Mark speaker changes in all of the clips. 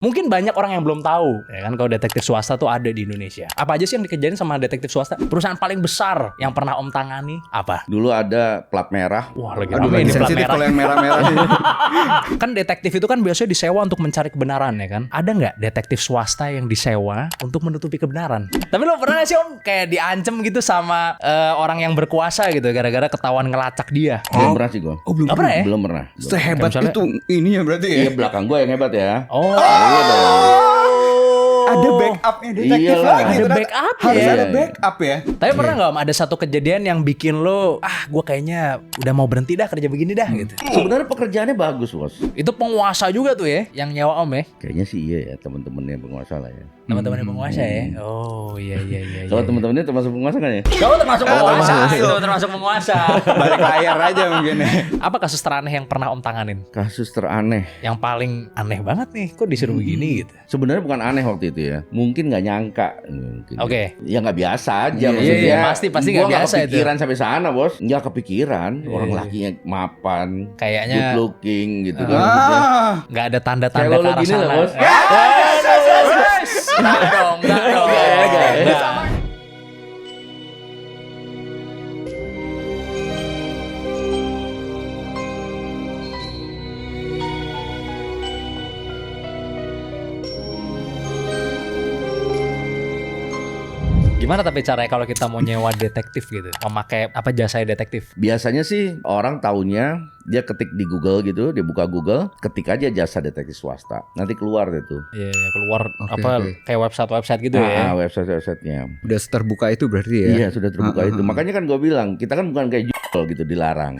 Speaker 1: Mungkin banyak orang yang belum tahu, ya kan, kalau detektif swasta tuh ada di Indonesia. Apa aja sih yang dikerjain sama detektif swasta? Perusahaan paling besar yang pernah Om tangani apa?
Speaker 2: Dulu ada plat merah.
Speaker 1: Wah, lagi
Speaker 3: Aduh,
Speaker 1: rame
Speaker 3: lagi
Speaker 1: ini plat
Speaker 3: sensitif
Speaker 1: merah.
Speaker 3: kalau yang merah-merah sih.
Speaker 1: Kan detektif itu kan biasanya disewa untuk mencari kebenaran, ya kan? Ada nggak detektif swasta yang disewa untuk menutupi kebenaran? Tapi lo pernah nggak sih Om kayak diancem gitu sama orang yang berkuasa gitu gara-gara ketahuan ngelacak dia?
Speaker 2: Belum pernah sih gue.
Speaker 3: Oh, belum
Speaker 1: Nggak pernah ya?
Speaker 2: Belum pernah.
Speaker 3: Sehebat
Speaker 1: Misalnya-
Speaker 3: itu ini ya berarti ya.
Speaker 2: Iya, belakang gue yang hebat ya.
Speaker 1: Oh,
Speaker 2: Iya dong.
Speaker 3: Ada backupnya detektif
Speaker 2: Iyalah.
Speaker 3: lagi.
Speaker 1: Ada
Speaker 3: ternyata.
Speaker 1: backup
Speaker 3: Harus
Speaker 2: ya.
Speaker 3: ada backup ya.
Speaker 1: Tapi pernah nggak Om ada satu kejadian yang bikin lo, gue kayaknya udah mau berhenti dah kerja begini dah gitu.
Speaker 2: Sebenarnya pekerjaannya bagus, Bos.
Speaker 1: Itu penguasa juga tuh ya, yang nyewa Om ya,
Speaker 2: Kayaknya sih iya ya, teman-temannya penguasa lah ya.
Speaker 1: teman-teman yang penguasa ya. Oh iya.
Speaker 2: Kalau teman-temannya termasuk penguasa kan ya?
Speaker 1: Kamu termasuk penguasa,
Speaker 3: termasuk.
Speaker 1: itu termasuk penguasa.
Speaker 3: Balik layar aja mungkin ya.
Speaker 1: Apa kasus teraneh yang pernah Om tanganin?
Speaker 2: Kasus teraneh.
Speaker 1: Yang paling aneh banget nih, kok disuruh begini gitu?
Speaker 2: Sebenarnya bukan aneh waktu itu ya. Mungkin nggak nyangka. Mungkin.
Speaker 1: Oke.
Speaker 2: Ya nggak biasa aja
Speaker 1: Iya,
Speaker 2: maksudnya.
Speaker 1: iya, pasti nggak
Speaker 2: Gua
Speaker 1: biasa itu.
Speaker 2: kepikiran sampai sana, Bos. Nggak kepikiran. Orang
Speaker 1: Iya.
Speaker 2: lakinya mapan, good
Speaker 1: Kayaknya
Speaker 2: looking gitu kan. maksudnya.
Speaker 1: nggak ada tanda-tanda
Speaker 2: Cewek
Speaker 1: ke
Speaker 2: lo
Speaker 1: arah
Speaker 2: gini lah,
Speaker 1: sana.
Speaker 2: Bos.
Speaker 1: Enggak dong. Enggak. Gimana tapi caranya kalau kita mau nyewa detektif gitu, memakai apa jasa detektif?
Speaker 2: Biasanya sih orang taunya dia ketik di Google gitu, dia buka Google, ketik aja jasa detektif swasta. Nanti keluar deh tuh.
Speaker 1: Iya, keluar
Speaker 3: Oke,
Speaker 1: apa
Speaker 3: oke.
Speaker 1: kayak website gitu ya.
Speaker 2: Website-websitenya.
Speaker 3: Udah terbuka itu berarti ya.
Speaker 2: Iya, sudah terbuka itu. Makanya kan gue bilang, kita kan bukan kayak jual gitu, dilarang.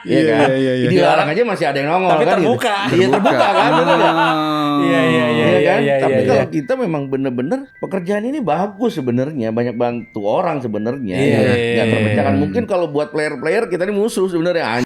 Speaker 2: Iya kan?
Speaker 3: iya.
Speaker 2: Dilarang aja masih ada yang nongol
Speaker 1: Tapi
Speaker 2: kan
Speaker 1: terbuka.
Speaker 2: gitu. Iya terbuka kan, bener nggak?
Speaker 1: Iya,
Speaker 2: Iya kan? Tapi
Speaker 1: iya.
Speaker 2: kalau kita memang bener-bener pekerjaan ini bagus sebenarnya, banyak bantu orang sebenarnya.
Speaker 1: Iya,
Speaker 2: Ya,
Speaker 1: iya,
Speaker 2: nggak terpecahkan.
Speaker 1: iya.
Speaker 2: Mungkin kalau buat player-player kita ini musuh sebenarnya.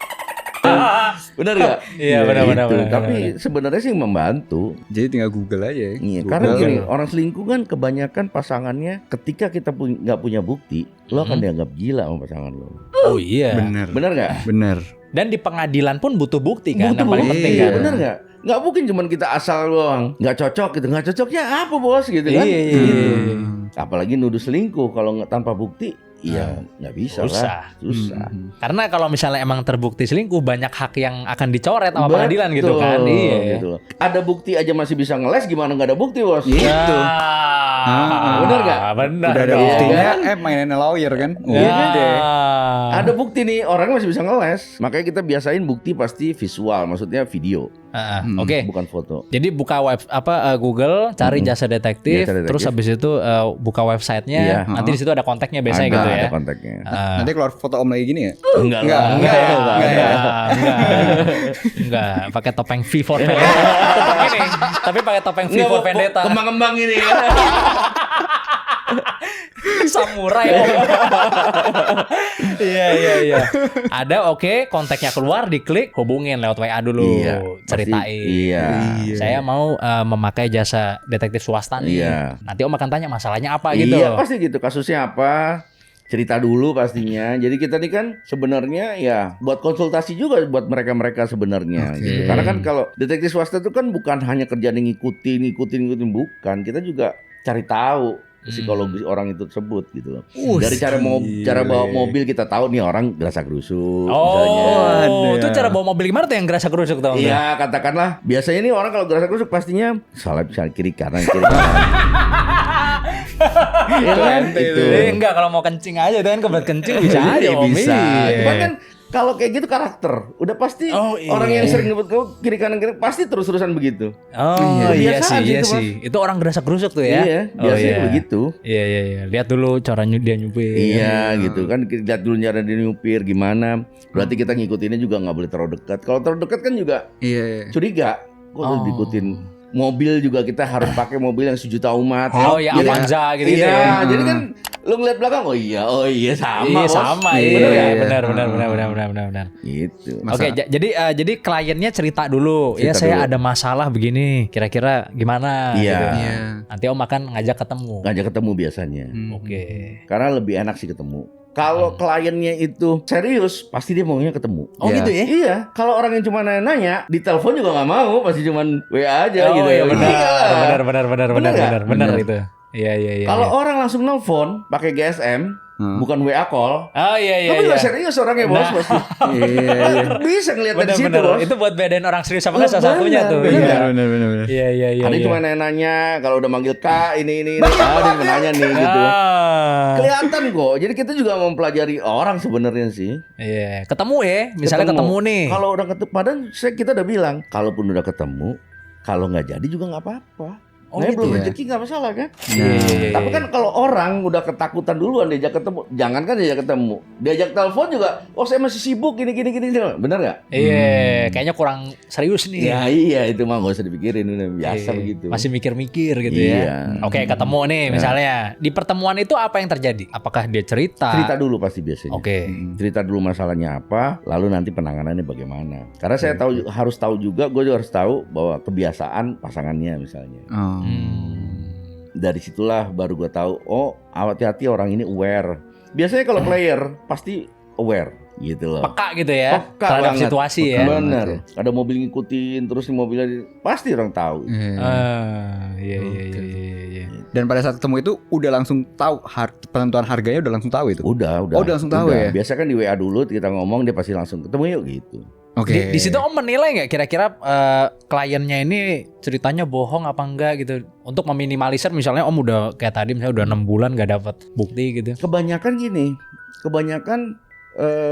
Speaker 2: Bener nggak?
Speaker 1: Iya, benar.
Speaker 2: Tapi sebenarnya sih membantu.
Speaker 3: Jadi tinggal Google aja ya.
Speaker 2: Iya,
Speaker 3: Google.
Speaker 2: karena gini, orang selingkuh kan kebanyakan pasangannya ketika kita nggak punya bukti, lo akan dianggap gila sama pasangan lo.
Speaker 1: Oh iya.
Speaker 3: Bener.
Speaker 2: Bener nggak?
Speaker 3: Bener.
Speaker 1: Dan di pengadilan pun butuh bukti kan,
Speaker 2: Butuh
Speaker 1: yang paling
Speaker 2: bukti,
Speaker 1: penting
Speaker 3: Iya.
Speaker 1: kan.
Speaker 2: bener nggak? Nggak mungkin cuman kita asal doang, nggak cocok gitu, nggak cocoknya apa bos gitu kan?
Speaker 1: Iya.
Speaker 2: Gitu. Apalagi nuduh selingkuh kalau nggak tanpa bukti, iya nggak bisa
Speaker 1: Susah.
Speaker 2: lah, susah.
Speaker 1: Karena kalau misalnya emang terbukti selingkuh, banyak hak yang akan dicoret sama pengadilan gitu
Speaker 2: Betul,
Speaker 1: kan. Iya.
Speaker 2: gitu loh. Ada bukti aja masih bisa ngeles, gimana nggak ada bukti bos?
Speaker 3: Gitu.
Speaker 2: Bener nggak?
Speaker 1: Bener.
Speaker 3: Udah ada
Speaker 1: dong.
Speaker 3: buktinya,
Speaker 2: kan?
Speaker 3: mainin lawyer kan.
Speaker 1: Ya.
Speaker 3: Udah.
Speaker 2: Ada bukti nih, orangnya masih bisa ngeles. Makanya kita biasain bukti pasti visual, maksudnya video,
Speaker 1: Oke.
Speaker 2: bukan foto.
Speaker 1: Jadi buka Google, cari jasa detektif,
Speaker 2: Jasa detektif.
Speaker 1: terus habis itu buka websitenya,
Speaker 2: Iya.
Speaker 1: nanti di situ ada kontaknya biasanya
Speaker 2: Ada,
Speaker 1: gitu ya.
Speaker 2: ada kontaknya.
Speaker 3: Nanti keluar foto om lagi gini ya?
Speaker 2: Enggak
Speaker 3: Enggak,
Speaker 2: lah.
Speaker 1: Enggak, pakai topeng V for Vendetta. Tetap ini, tapi pakai topeng V for Vendetta.
Speaker 2: Kembang-kembang ini ya.
Speaker 1: Samurai. Iya. Ada kontaknya keluar, diklik, hubungin lewat WA dulu,
Speaker 2: Iya,
Speaker 1: ceritain.
Speaker 2: pasti, iya.
Speaker 1: Saya mau memakai jasa detektif swasta nih.
Speaker 2: Iya.
Speaker 1: Nanti Om akan tanya masalahnya apa gitu.
Speaker 2: Iya pasti gitu, kasusnya apa, cerita dulu pastinya. Jadi kita nih kan sebenarnya ya buat konsultasi juga buat mereka-mereka sebenarnya
Speaker 3: Oke.
Speaker 2: gitu. Karena kan kalau detektif swasta itu kan bukan hanya kerjaan yang ngikutin, bukan. Kita juga cari tahu psikologi orang itu tersebut gitu loh. Dari cara bawa mobil kita tahu nih orang gerasa-gerusuk misalnya.
Speaker 1: Oh, itu
Speaker 3: Ada.
Speaker 1: cara bawa mobil gimana tuh yang gerasa gerusuk tau nggak?
Speaker 2: Iya, katakanlah biasanya nih orang kalau gerasa-gerusuk pastinya salah kiri kanan kiri kanan. Iya kan itu.
Speaker 1: Enggak, kalau mau kencing aja kan kebelet kencing bisa aja
Speaker 2: Iya,
Speaker 1: Om.
Speaker 2: bisa.
Speaker 1: Iya.
Speaker 2: Cuman kan kalau kayak gitu karakter, udah pasti
Speaker 1: Oh, iya.
Speaker 2: orang yang sering ngebut kau kiri kanan pasti terus-terusan begitu.
Speaker 1: Oh iya
Speaker 2: Kebiasaan
Speaker 1: sih, iya
Speaker 2: itu, Mas.
Speaker 1: sih. Itu orang gerasa gerusuk tuh ya.
Speaker 2: Iya, biasanya begitu.
Speaker 1: Iya. Lihat dulu cara dia nyupir.
Speaker 2: Iya gitu kan, lihat dulu cara dia nyupir gimana. Berarti kita ngikutinnya juga nggak boleh terlalu dekat. Kalau terlalu dekat kan juga
Speaker 3: Iya.
Speaker 2: curiga. Kok lu diikutin? Mobil juga kita harus pakai mobil yang sejuta umat.
Speaker 1: Oh ya,
Speaker 2: Jadi-
Speaker 1: Avanza gitu
Speaker 2: Iya,
Speaker 1: ya.
Speaker 2: jadi kan lu ngeliat belakang, oh iya sama.
Speaker 1: Iya
Speaker 2: Bos.
Speaker 1: sama,
Speaker 3: Iya.
Speaker 1: iya. Benar.
Speaker 2: Gitu.
Speaker 1: Oke, jadi kliennya cerita dulu. Ya
Speaker 2: Cerita
Speaker 1: saya
Speaker 2: dulu.
Speaker 1: ada masalah begini. Kira-kira gimana?
Speaker 2: Iya.
Speaker 1: gitu.
Speaker 3: Iya.
Speaker 1: Nanti Om akan ngajak ketemu.
Speaker 2: Ngajak ketemu biasanya.
Speaker 1: Oke.
Speaker 2: Karena lebih enak sih ketemu. Kalau kliennya itu serius, pasti dia maunya ketemu.
Speaker 1: Oh
Speaker 3: Iya.
Speaker 1: gitu ya?
Speaker 2: Iya, kalau orang yang cuma nanya, di telepon juga nggak mau, pasti cuma WA aja
Speaker 1: Oh
Speaker 2: gitu.
Speaker 1: iya benar.
Speaker 2: Iya.
Speaker 1: Benar
Speaker 2: nggak?
Speaker 1: benar
Speaker 3: Benar.
Speaker 1: itu. Iya.
Speaker 2: Kalau orang langsung nelfon pakai GSM, bukan WA call,
Speaker 1: Oh iya.
Speaker 2: tapi nggak serius orangnya bos,
Speaker 1: Nah.
Speaker 2: pasti.
Speaker 3: Iya.
Speaker 2: Bisa ngeliat dari situ
Speaker 1: Benar.
Speaker 2: bos.
Speaker 1: Itu buat bedain orang serius sama
Speaker 2: Benar,
Speaker 1: nggak salah satunya tuh.
Speaker 2: benar.
Speaker 3: Benar.
Speaker 1: Iya.
Speaker 2: Ada yang cuma nanya, kalau udah manggil Kak, ini. Dia menanya nih gitu.
Speaker 1: Ah.
Speaker 2: Kelihatan kok. Jadi kita juga mempelajari orang sebenarnya sih.
Speaker 1: Iya, ketemu ya. Misalnya ketemu nih.
Speaker 2: Kalau udah ketemu, padahal kita udah bilang, kalaupun udah ketemu, kalau nggak jadi juga nggak apa-apa.
Speaker 1: Oh,
Speaker 2: Nah,
Speaker 1: gitu
Speaker 2: belum
Speaker 3: ya?
Speaker 2: rezeki nggak masalah kan?
Speaker 1: Iya.
Speaker 2: Tapi kan kalau orang udah ketakutan duluan diajak ketemu, jangankan diajak ketemu, diajak telepon juga, oh saya masih sibuk gini, bener nggak?
Speaker 1: Iya, kayaknya kurang serius nih.
Speaker 2: Ya iya itu mah nggak usah dipikirin, udah biasa
Speaker 1: Iya,
Speaker 2: begitu.
Speaker 1: Masih mikir-mikir gitu
Speaker 2: Iya.
Speaker 1: ya. Oke, ketemu nih misalnya. Di pertemuan itu apa yang terjadi? Apakah dia cerita?
Speaker 2: Cerita dulu pasti biasanya.
Speaker 1: Oke.
Speaker 2: Cerita dulu masalahnya apa, lalu nanti penanganannya bagaimana. Karena saya harus tahu juga, gue juga harus tahu bahwa kebiasaan pasangannya misalnya.
Speaker 3: Oh.
Speaker 2: Dari situlah baru gue tahu, oh hati-hati orang ini aware. Biasanya kalau player pasti aware gitu loh.
Speaker 1: Peka gitu ya
Speaker 2: Peka
Speaker 1: terhadap
Speaker 2: banget.
Speaker 1: situasi
Speaker 3: Peka
Speaker 1: ya.
Speaker 3: banget.
Speaker 2: Bener. Ada mobil ngikutin, terus di mobilnya pasti orang tahu.
Speaker 1: Iya.
Speaker 3: Dan pada saat ketemu itu udah langsung tahu penentuan harganya udah langsung tahu itu.
Speaker 2: Udah.
Speaker 3: Oh, udah langsung tahu ya?
Speaker 2: Biasa kan di WA dulu kita ngomong, dia pasti langsung ketemu yuk gitu.
Speaker 3: Oke.
Speaker 1: Di situ Om menilai nggak kira-kira kliennya ini ceritanya bohong apa enggak gitu untuk meminimalisir misalnya Om udah kayak tadi misalnya udah 6 bulan nggak dapat bukti gitu.
Speaker 2: Kebanyakan gini,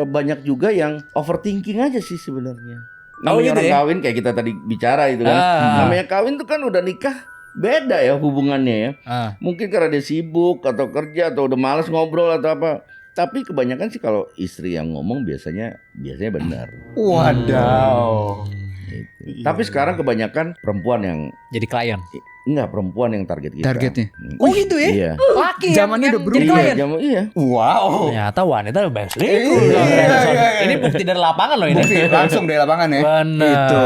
Speaker 2: banyak juga yang overthinking aja sih sebenarnya.
Speaker 1: Oh,
Speaker 2: Namanya
Speaker 1: gitu
Speaker 2: orang
Speaker 1: ya?
Speaker 2: kawin kayak kita tadi bicara itu kan. Namanya kawin tuh kan udah nikah beda ya hubungannya ya. Mungkin karena dia sibuk atau kerja atau udah males ngobrol atau apa. Tapi kebanyakan sih kalau istri yang ngomong biasanya benar.
Speaker 3: Wadaw.
Speaker 2: Gitu. Tapi sekarang kebanyakan perempuan yang
Speaker 1: Jadi klien.
Speaker 2: perempuan yang target kita.
Speaker 3: Targetnya.
Speaker 1: Oh gitu ya?
Speaker 2: Iya.
Speaker 1: Laki
Speaker 3: Zamannya
Speaker 1: yang
Speaker 3: udah berubah.
Speaker 1: jadi klien.
Speaker 2: Iya.
Speaker 3: Wow.
Speaker 1: Ternyata wanita lebih banyak selingkuh.
Speaker 3: Iya.
Speaker 1: Ini bukti dari lapangan loh ini.
Speaker 3: Langsung dari lapangan ya.
Speaker 1: Benar.
Speaker 3: Itu.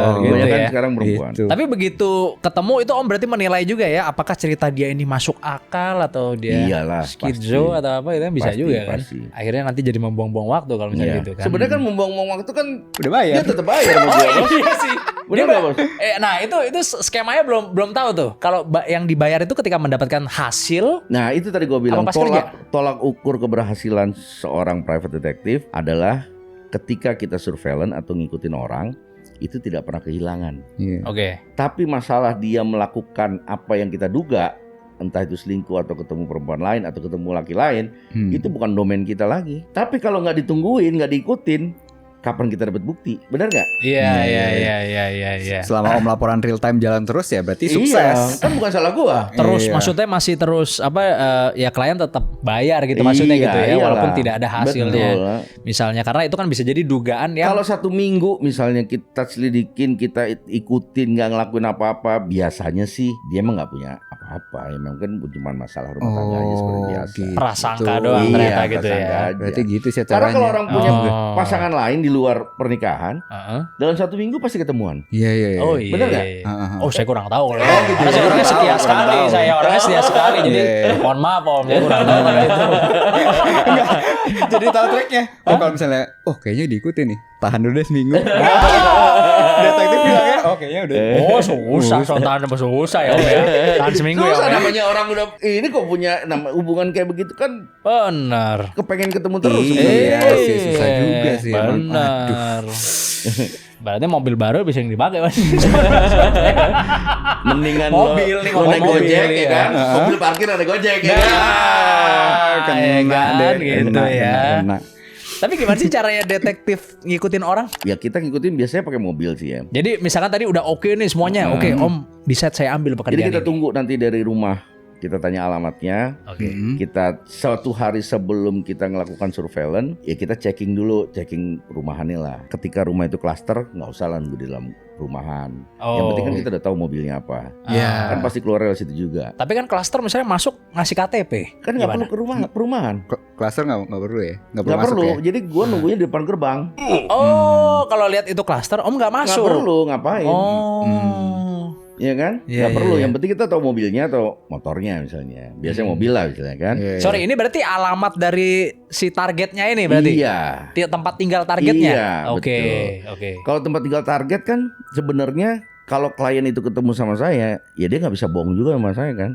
Speaker 1: Gitu
Speaker 2: Kebanyakan
Speaker 1: ya.
Speaker 2: sekarang perempuan.
Speaker 3: Itu.
Speaker 1: Tapi begitu ketemu itu Om berarti menilai juga ya apakah cerita dia ini masuk akal atau dia
Speaker 2: Iyalah,
Speaker 1: skizo
Speaker 2: pasti.
Speaker 1: atau apa itu kan bisa
Speaker 2: Pasti,
Speaker 1: juga kan.
Speaker 2: pasti.
Speaker 1: Akhirnya nanti jadi membuang-buang waktu kalau misalnya
Speaker 2: Iya.
Speaker 1: gitu kan.
Speaker 2: Sebenarnya kan membuang-buang waktu kan
Speaker 3: Udah bayar.
Speaker 2: dia tetap bayar sama gua, Bos.
Speaker 1: Iya sih.
Speaker 2: Bener nggak, Bos?
Speaker 1: Nah itu skemanya belum tahu tuh. Kalau yang dibayar itu ketika mendapatkan hasil.
Speaker 2: Nah itu tadi gue bilang
Speaker 1: Apa pas kerja?
Speaker 2: tolak ukur keberhasilan seorang private detective adalah ketika kita surveillance atau ngikutin orang itu tidak pernah kehilangan.
Speaker 3: Iya.
Speaker 1: Oke.
Speaker 2: Tapi masalah dia melakukan apa yang kita duga, entah itu selingkuh atau ketemu perempuan lain atau ketemu laki lain, itu bukan domain kita lagi. Tapi kalau nggak ditungguin, nggak diikutin, kapan kita dapat bukti? Benar nggak?
Speaker 1: Iya.
Speaker 3: Selama Om laporan real time jalan terus ya berarti
Speaker 2: Iya,
Speaker 3: sukses.
Speaker 2: kan bukan salah gua.
Speaker 1: Terus
Speaker 3: Iya.
Speaker 1: maksudnya masih terus ya klien tetap bayar gitu maksudnya
Speaker 2: Iya,
Speaker 1: gitu ya
Speaker 2: iyalah.
Speaker 1: walaupun tidak ada hasilnya.
Speaker 2: Betul.
Speaker 1: Misalnya karena itu kan bisa jadi dugaan yang
Speaker 2: Kalau 1 minggu misalnya kita selidikin, kita ikutin, nggak ngelakuin apa-apa, biasanya sih dia emang nggak punya apa-apa. Ya memang kan cuma masalah rumah tangga aja seperti biasa.
Speaker 3: gitu.
Speaker 1: prasangka doang ternyata gitu
Speaker 2: prasangka
Speaker 1: ya.
Speaker 2: aja.
Speaker 3: Berarti gitu sih
Speaker 2: Karena
Speaker 3: caranya.
Speaker 2: kalau orang punya
Speaker 1: Oh.
Speaker 2: pasangan lain di luar pernikahan,
Speaker 1: Heeh.
Speaker 2: dalam 1 minggu pasti ketemuan.
Speaker 3: Iya.
Speaker 1: Oh iya.
Speaker 2: Bener nggak?
Speaker 1: Oh saya kurang tahu kalau
Speaker 2: Oh,
Speaker 1: itu.
Speaker 2: gitu.
Speaker 1: Karena saya orangnya
Speaker 2: Kurang
Speaker 1: setia
Speaker 2: tahu,
Speaker 1: sekali.
Speaker 3: kurang tahu.
Speaker 1: Saya orangnya setia sekali. Jadi
Speaker 3: Iya.
Speaker 1: mohon maaf Om, saya kurang tahu kalau itu.
Speaker 3: Jadi tahu treknya. Oh kalau misalnya, kayaknya diikutin nih. Tahan dulu deh seminggu. Detektif bilangnya, kayaknya udah.
Speaker 1: Oh susah, tahan susah ya Om ya. Tahan seminggu ya Om.
Speaker 2: Susah
Speaker 1: ya.
Speaker 2: namanya orang udah ini kok punya hubungan kayak begitu kan
Speaker 1: Benar.
Speaker 2: kepengen ketemu terus.
Speaker 3: Iya sih, susah juga sih emang.
Speaker 1: Benar. Berarti mobil baru bisa yang dipakai Mas.
Speaker 2: Mendingan
Speaker 1: Mobil
Speaker 2: lo,
Speaker 1: nih,
Speaker 2: lo naik
Speaker 1: mobil,
Speaker 2: Gojek
Speaker 1: iya.
Speaker 2: ya kan. Mobil parkir ada Gojek ya.
Speaker 1: Nah, ya kan, gitu
Speaker 3: Enak,
Speaker 1: ya.
Speaker 3: enak.
Speaker 1: Tapi gimana sih caranya detektif ngikutin orang?
Speaker 2: Ya kita ngikutin biasanya pakai mobil sih ya.
Speaker 1: Jadi misalkan tadi udah oke nih semuanya. Oke Om, di set saya ambil
Speaker 2: Jadi
Speaker 1: pekerjaan
Speaker 2: kita
Speaker 1: ini.
Speaker 2: tunggu nanti dari rumah. Kita tanya alamatnya.
Speaker 1: Oke.
Speaker 2: Kita 1 hari sebelum kita melakukan surveillance, ya kita checking rumahannya lah. Ketika rumah itu klaster, nggak usah lah nunggu di dalam rumahan. Yang penting kan kita udah tahu mobilnya apa.
Speaker 3: Iya.
Speaker 2: Kan pasti keluar dari situ juga.
Speaker 1: Tapi kan klaster misalnya masuk ngasih KTP.
Speaker 2: Kan nggak
Speaker 1: Gimana?
Speaker 2: perlu ke perumahan.
Speaker 3: Klaster nggak perlu ya? Nggak perlu
Speaker 2: Nggak
Speaker 3: masuk
Speaker 2: perlu.
Speaker 3: ya?
Speaker 2: Jadi gua nunggunya di depan gerbang.
Speaker 1: Oh, kalau lihat itu klaster Om nggak
Speaker 2: Nggak
Speaker 1: masuk.
Speaker 2: perlu ngapain.
Speaker 1: Oh.
Speaker 2: Iya kan?
Speaker 1: Iya,
Speaker 2: Nggak perlu.
Speaker 1: iya.
Speaker 2: Yang penting kita tahu mobilnya atau motornya misalnya. Biasanya mobil lah misalnya kan.
Speaker 3: Iya.
Speaker 1: Sorry, ini berarti alamat dari si targetnya ini berarti?
Speaker 2: Iya.
Speaker 1: Tempat tinggal targetnya?
Speaker 2: Iya,
Speaker 1: Oke,
Speaker 2: betul.
Speaker 1: oke.
Speaker 2: Kalau tempat tinggal target kan sebenarnya kalau klien itu ketemu sama saya, ya dia nggak bisa bohong juga sama saya kan.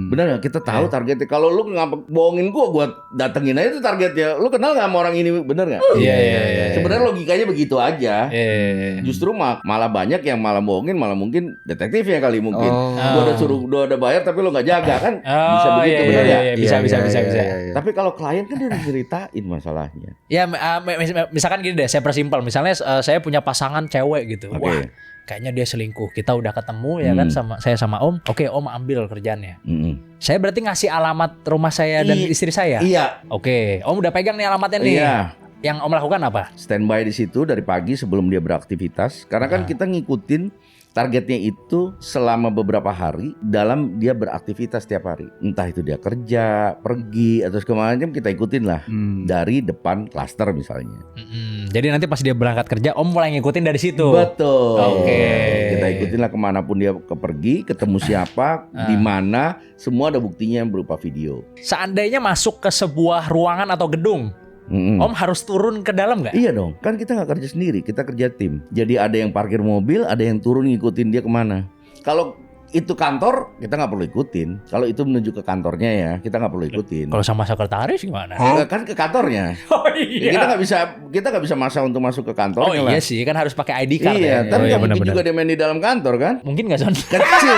Speaker 2: Benar nggak? Kita tahu targetnya. Kalau lu ngapa bohongin gua datengin aja itu targetnya. Lu kenal nggak sama orang ini? Bener nggak?
Speaker 1: Iya.
Speaker 2: Sebenarnya logikanya begitu aja.
Speaker 1: Iya.
Speaker 2: Justru malah banyak yang malah bohongin, malah mungkin detektifnya kali mungkin.
Speaker 3: Oh.
Speaker 2: Gua udah bayar tapi lu nggak jaga kan? Bisa
Speaker 1: Oh,
Speaker 2: begitu
Speaker 1: iya,
Speaker 2: benar
Speaker 1: iya,
Speaker 2: nggak?
Speaker 1: iya, bisa.
Speaker 3: Iya.
Speaker 2: Tapi kalau klien kan dia udah ceritain masalahnya.
Speaker 1: Ya, misalkan gini deh, saya persimpel. Misalnya saya punya pasangan cewek gitu.
Speaker 2: Oke.
Speaker 1: Wah, kayaknya dia selingkuh. Kita udah ketemu ya kan sama Om. Oke, Om ambil kerjaannya. Saya berarti ngasih alamat rumah saya dan istri saya.
Speaker 2: Iya.
Speaker 1: Oke, Om udah pegang nih alamatnya nih.
Speaker 2: Iya.
Speaker 1: Yang Om lakukan apa?
Speaker 2: Standby di situ dari pagi sebelum dia beraktivitas. Karena kan kita ngikutin targetnya itu selama beberapa hari dalam dia beraktivitas setiap hari. Entah itu dia kerja, pergi, atau segala macam kita ikutin lah. Dari depan klaster misalnya.
Speaker 1: Jadi nanti pas dia berangkat kerja, Om mulai ngikutin dari situ.
Speaker 2: Betul.
Speaker 1: Oke.
Speaker 2: Kita ikutin lah kemanapun dia pergi, ketemu siapa, di mana, semua ada buktinya berupa video.
Speaker 1: Seandainya masuk ke sebuah ruangan atau gedung, Om harus turun ke dalam nggak?
Speaker 2: Iya dong, kan kita nggak kerja sendiri, kita kerja tim. Jadi ada yang parkir mobil, ada yang turun ngikutin dia kemana. Kalau itu kantor, kita nggak perlu ikutin. Kalau itu menuju ke kantornya ya, kita nggak perlu ikutin.
Speaker 1: Kalau sama sekretaris gimana?
Speaker 2: Kan ke kantornya.
Speaker 1: Oh iya.
Speaker 2: Kita nggak bisa maksa untuk masuk ke
Speaker 1: Oh
Speaker 2: kantornya
Speaker 1: iya
Speaker 2: lah.
Speaker 1: sih, kan harus pakai ID card
Speaker 2: Iya,
Speaker 1: ya.
Speaker 2: tapi
Speaker 1: Oh, iya,
Speaker 2: nggak mungkin
Speaker 1: benar-benar.
Speaker 2: juga dia main di dalam kantor kan?
Speaker 1: Mungkin nggak Son?
Speaker 2: Kecil.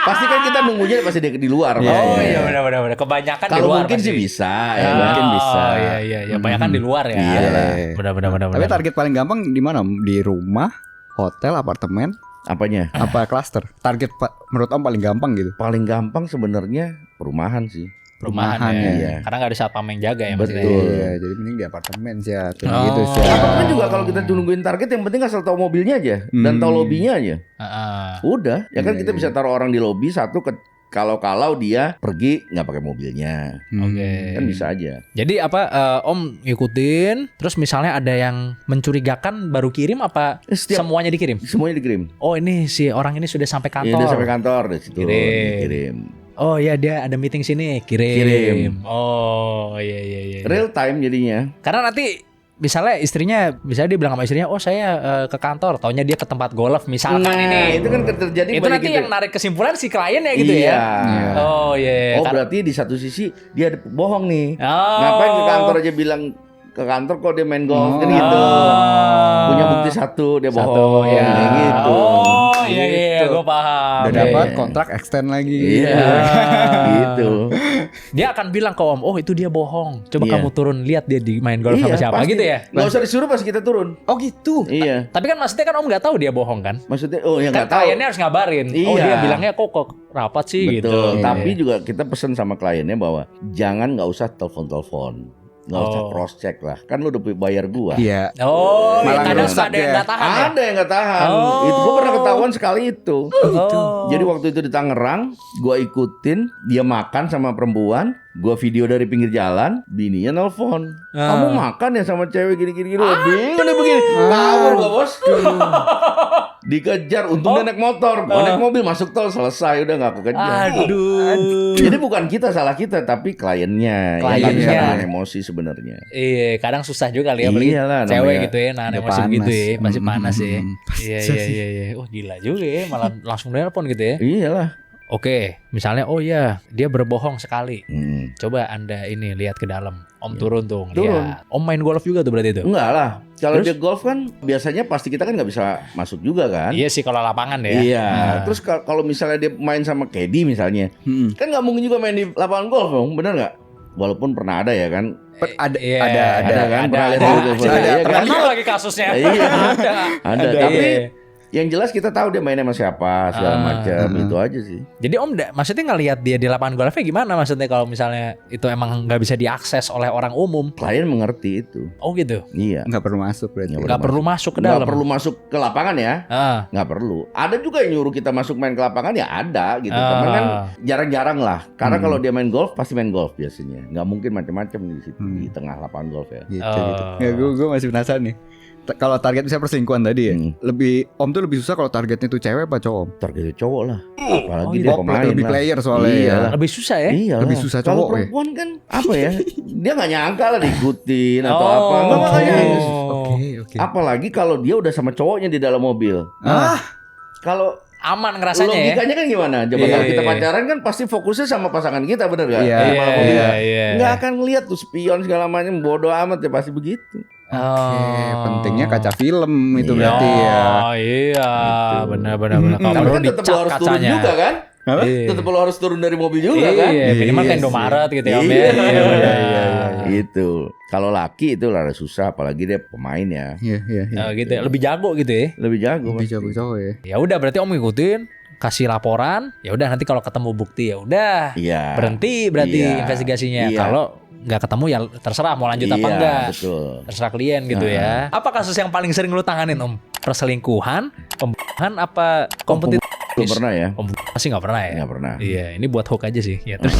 Speaker 2: Pasti kan kita nunggunya pasti dia di luar.
Speaker 1: Oh
Speaker 2: pasti.
Speaker 1: iya benar-benar. Kebanyakan di
Speaker 2: Kalau
Speaker 1: luar
Speaker 2: mungkin
Speaker 1: pasti.
Speaker 2: sih bisa, ya
Speaker 1: Oh,
Speaker 2: mungkin bisa.
Speaker 1: Iya. Kebanyakan di luar ya.
Speaker 2: Iya lah.
Speaker 1: Benar-benar.
Speaker 3: Tapi target paling gampang di mana? Om? Di rumah, hotel, apartemen,
Speaker 2: Apanya?
Speaker 3: apa klaster? Target menurut Om paling gampang gitu.
Speaker 2: Paling gampang sebenarnya perumahan sih.
Speaker 1: Perumahan
Speaker 3: Perumahan,
Speaker 1: ya.
Speaker 2: iya.
Speaker 1: Karena nggak ada satpam yang jaga ya maksudnya.
Speaker 2: Betul.
Speaker 3: Iya, jadi mending di apartemen sih ya. Kayak
Speaker 1: Oh.
Speaker 3: gitu sih.
Speaker 2: Di apartemen juga kalau kita nungguin target yang penting asal tahu mobilnya aja dan tahu lobbynya aja.
Speaker 1: Heeh.
Speaker 2: Udah, ya kan
Speaker 3: Iya,
Speaker 2: kita
Speaker 3: iya.
Speaker 2: bisa taruh orang di lobby satu kalau dia pergi nggak pakai mobilnya.
Speaker 1: Oke.
Speaker 2: Kan bisa aja.
Speaker 1: Jadi apa Om ngikutin, terus misalnya ada yang mencurigakan baru kirim apa
Speaker 2: Setiap
Speaker 1: semuanya dikirim?
Speaker 2: semuanya dikirim.
Speaker 1: Oh ini si orang ini sudah sampai
Speaker 2: Iya,
Speaker 1: kantor.
Speaker 2: udah sampai kantor dari situ
Speaker 1: Kirim.
Speaker 2: dikirim.
Speaker 1: Oh ya dia ada meeting sini, kirim. Oh iya.
Speaker 2: Real time jadinya.
Speaker 1: Karena nanti misalnya istrinya, misalnya dia bilang sama istrinya, oh saya ke kantor, taunya dia ke tempat golf misalkan ini.
Speaker 2: itu kan terjadi
Speaker 1: Itu
Speaker 2: balik
Speaker 1: nanti
Speaker 2: gitu.
Speaker 1: yang narik kesimpulan si klien ya gitu
Speaker 2: Iya.
Speaker 1: ya. Oh iya.
Speaker 2: Oh
Speaker 1: Karena-
Speaker 2: berarti di satu sisi dia ada bohong nih.
Speaker 1: Oh.
Speaker 2: Ngapain ke kantor aja bilang ke kantor kok dia main golf kan gitu. Punya bukti satu dia bohong
Speaker 1: ya.
Speaker 2: kayak gitu.
Speaker 1: Oh iya, gue paham.
Speaker 3: Udah
Speaker 1: Iya,
Speaker 3: dapat
Speaker 1: iya.
Speaker 3: kontrak extend lagi.
Speaker 2: Iya. Gitu.
Speaker 1: Dia akan bilang ke Om, oh itu dia bohong. Coba
Speaker 2: Iya.
Speaker 1: kamu turun lihat dia di main golf sama siapa
Speaker 2: pasti.
Speaker 1: gitu ya.
Speaker 2: Nggak usah disuruh pas kita turun.
Speaker 3: Oh gitu.
Speaker 2: Iya.
Speaker 1: Tapi kan maksudnya kan Om nggak tahu dia bohong kan?
Speaker 2: Maksudnya oh ya
Speaker 1: Kan
Speaker 2: nggak tahu.
Speaker 1: kliennya harus ngabarin. Oh
Speaker 2: Iya.
Speaker 1: dia bilangnya kok rapat sih
Speaker 2: Betul.
Speaker 1: gitu.
Speaker 2: Tapi juga kita pesen sama kliennya bahwa jangan nggak usah telepon. Nggak usah
Speaker 1: Oh.
Speaker 2: cross check lah. Kan lu udah bayar gua.
Speaker 3: Iya.
Speaker 1: Oh,
Speaker 3: Malah
Speaker 1: kadang
Speaker 3: ngerusak
Speaker 1: ada yang
Speaker 3: ya.
Speaker 1: nggak tahan ya.
Speaker 2: Ada yang nggak tahan.
Speaker 1: Oh.
Speaker 2: Itu gua pernah ketahuan sekali itu.
Speaker 1: Oh.
Speaker 2: Jadi waktu itu di Tangerang, gua ikutin dia makan sama perempuan, gua video dari pinggir jalan, bininya nelpon. Kamu makan ya sama cewek gini-gini. Bingung deh begini. Kabur gua bos. Dikejar, untung dia naik motor, gua naik mobil masuk tol selesai udah nggak kekejar.
Speaker 1: Aduh.
Speaker 2: Jadi bukan kita salah kita, tapi kliennya yang nggak bisa
Speaker 1: Kliennya.
Speaker 2: nahan emosi sebenarnya.
Speaker 1: Iya, kadang susah juga kali ya beli
Speaker 2: Iyalah,
Speaker 1: cewek
Speaker 2: namanya
Speaker 1: gitu ya, nahan
Speaker 3: udah
Speaker 1: emosi
Speaker 3: panas.
Speaker 1: gitu ya, masih panas ya.
Speaker 3: Pasti.
Speaker 1: Iya. Oh gila juga ya, malah langsung nelpon gitu ya.
Speaker 2: Iyalah.
Speaker 1: Oke, misalnya oh iya dia berbohong sekali.
Speaker 2: Hmm.
Speaker 1: Coba Anda ini lihat ke dalam. Om turun tuh,
Speaker 2: Turun.
Speaker 1: lihat. Om main golf juga tuh berarti itu.
Speaker 2: Enggak lah. Kalau
Speaker 1: Terus?
Speaker 2: dia golf kan biasanya pasti kita kan nggak bisa masuk juga kan.
Speaker 1: Iya sih kalau lapangan ya.
Speaker 2: Iya.
Speaker 1: Nah.
Speaker 2: Terus kalau misalnya dia main sama caddy misalnya,
Speaker 3: Hmm.
Speaker 2: kan nggak mungkin juga main di lapangan golf dong, benar nggak? Walaupun pernah ada ya kan.
Speaker 3: Ada
Speaker 1: Iya,
Speaker 2: ada kan? Pernah lihat
Speaker 1: ada,
Speaker 2: juga, pernah,
Speaker 1: ada,
Speaker 2: iya kan?
Speaker 1: pernah lagi kasusnya.
Speaker 2: Iya.
Speaker 1: ada.
Speaker 2: Ada. Tapi
Speaker 1: Iya.
Speaker 2: yang jelas kita tahu dia mainnya sama siapa segala macam itu aja sih.
Speaker 1: Jadi Om maksudnya ngelihat dia di lapangan golfnya gimana maksudnya kalau misalnya itu emang nggak bisa diakses oleh orang umum?
Speaker 2: Klien mengerti itu.
Speaker 1: Oh gitu.
Speaker 2: Iya.
Speaker 3: Nggak perlu masuk berarti.
Speaker 2: Nggak
Speaker 1: Nggak perlu masuk ke
Speaker 2: Nggak
Speaker 1: dalam.
Speaker 2: perlu masuk ke lapangan ya.
Speaker 1: Ah.
Speaker 2: Nggak perlu. Ada juga yang nyuruh kita masuk main ke lapangan ya ada gitu.
Speaker 1: Ah.
Speaker 2: Cuman kan jarang-jarang lah. Karena kalau dia main golf pasti main golf biasanya. Nggak mungkin macam-macam di situ di tengah lapangan golf ya.
Speaker 3: Gitu,
Speaker 1: Oh.
Speaker 3: gitu. Ya, gue masih penasaran nih. kalau target bisa perselingkuhan tadi ya.
Speaker 2: Hmm.
Speaker 3: Om tuh lebih susah kalau targetnya tuh cewek apa cowok?
Speaker 2: Targetnya cowok lah. Apalagi
Speaker 1: gitu.
Speaker 2: dia pemain
Speaker 3: Lebih
Speaker 2: lah.
Speaker 3: player soalnya ya.
Speaker 2: Iyalah.
Speaker 1: Lebih susah ya?
Speaker 2: Iya
Speaker 3: Lebih susah
Speaker 2: Kalau
Speaker 3: cowok ya.
Speaker 2: perempuan kan apa ya? Dia nggak nyangka lah diikutin atau
Speaker 1: Oh,
Speaker 2: apa. Nggak, makanya.
Speaker 3: Oke.
Speaker 2: Apalagi kalau dia udah sama cowoknya di dalam mobil. Kalau
Speaker 1: Aman ngerasanya ya?
Speaker 2: logikanya kan gimana? Coba
Speaker 1: Iya,
Speaker 2: kalau kita
Speaker 1: iya.
Speaker 2: pacaran kan pasti fokusnya sama pasangan kita, bener gak?
Speaker 3: Iya,
Speaker 2: Di malam mobil.
Speaker 1: iya.
Speaker 2: Nggak akan ngeliat tuh spion segala macam, bodoh amat ya pasti begitu.
Speaker 3: Oke, pentingnya kaca film itu
Speaker 2: Iya.
Speaker 3: berarti ya.
Speaker 1: Oh iya,
Speaker 2: Gitu.
Speaker 1: benar.
Speaker 2: Tapi
Speaker 1: Kalau
Speaker 2: kan tetap lo harus turun juga kan?
Speaker 1: Iya.
Speaker 2: Tetap lo harus turun dari mobil juga kan?
Speaker 1: Iya, minimal kayak
Speaker 3: Iya
Speaker 1: Indomaret gitu ya Om
Speaker 2: Iya,
Speaker 1: ya. Iya, benar.
Speaker 2: Gitu. Kalau laki itu rada susah, apalagi dia pemain ya.
Speaker 3: Iya.
Speaker 1: Oh, gitu ya. Lebih jago gitu ya.
Speaker 2: Lebih jago.
Speaker 3: Lebih
Speaker 2: pasti.
Speaker 3: jago cowok ya.
Speaker 1: Ya udah berarti Om ngikutin, kasih laporan, ya udah nanti kalau ketemu bukti ya udah.
Speaker 2: Iya.
Speaker 1: Berhenti berarti
Speaker 2: Iya.
Speaker 1: investigasinya.
Speaker 2: Iya.
Speaker 1: Kalau nggak ketemu ya terserah mau lanjut apa
Speaker 2: Iya,
Speaker 1: enggak.
Speaker 2: betul.
Speaker 1: Terserah klien gitu ya. Apa kasus yang paling sering lu tanganin Om? Perselingkuhan, pembunuhan apa kompetitif?
Speaker 2: Belum pernah ya?
Speaker 1: Pembunuhan pasti nggak pernah ya.
Speaker 2: Nggak pernah.
Speaker 1: Iya, ini buat hook aja sih. Ya, terus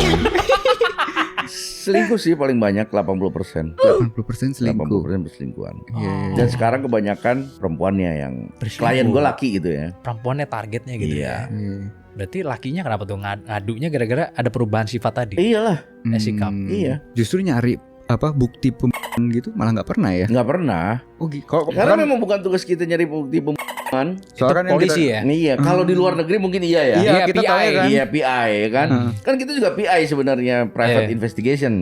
Speaker 2: Selingkuh sih paling banyak 80%.
Speaker 3: 80% selingkuh.
Speaker 2: 80% berselingkuhan.
Speaker 3: Iya.
Speaker 2: Dan sekarang kebanyakan perempuannya yang
Speaker 1: Berselingkuh.
Speaker 2: klien gue laki gitu ya.
Speaker 1: perempuannya targetnya gitu
Speaker 2: Iya.
Speaker 1: ya. Berarti lakinya kenapa tuh ngadunya gara-gara ada perubahan sifat tadi?
Speaker 2: Iyalah,
Speaker 1: sikap.
Speaker 2: iya.
Speaker 3: Justru nyari bukti pembunuhan gitu malah nggak pernah ya.
Speaker 2: Nggak pernah.
Speaker 3: Oh kalau
Speaker 2: Karena memang bukan tugas kita nyari bukti pembunuhan.
Speaker 3: soalnya kan yang
Speaker 1: polisi
Speaker 3: kita-
Speaker 1: ya.
Speaker 2: Iya, kalau di luar negeri mungkin iya ya.
Speaker 3: Iya,
Speaker 1: Iya,
Speaker 3: kita
Speaker 1: PI.
Speaker 3: tahu ya kan.
Speaker 2: Iya, PI kan. Kan kita juga PI sebenarnya, private
Speaker 1: Iya.
Speaker 2: investigation.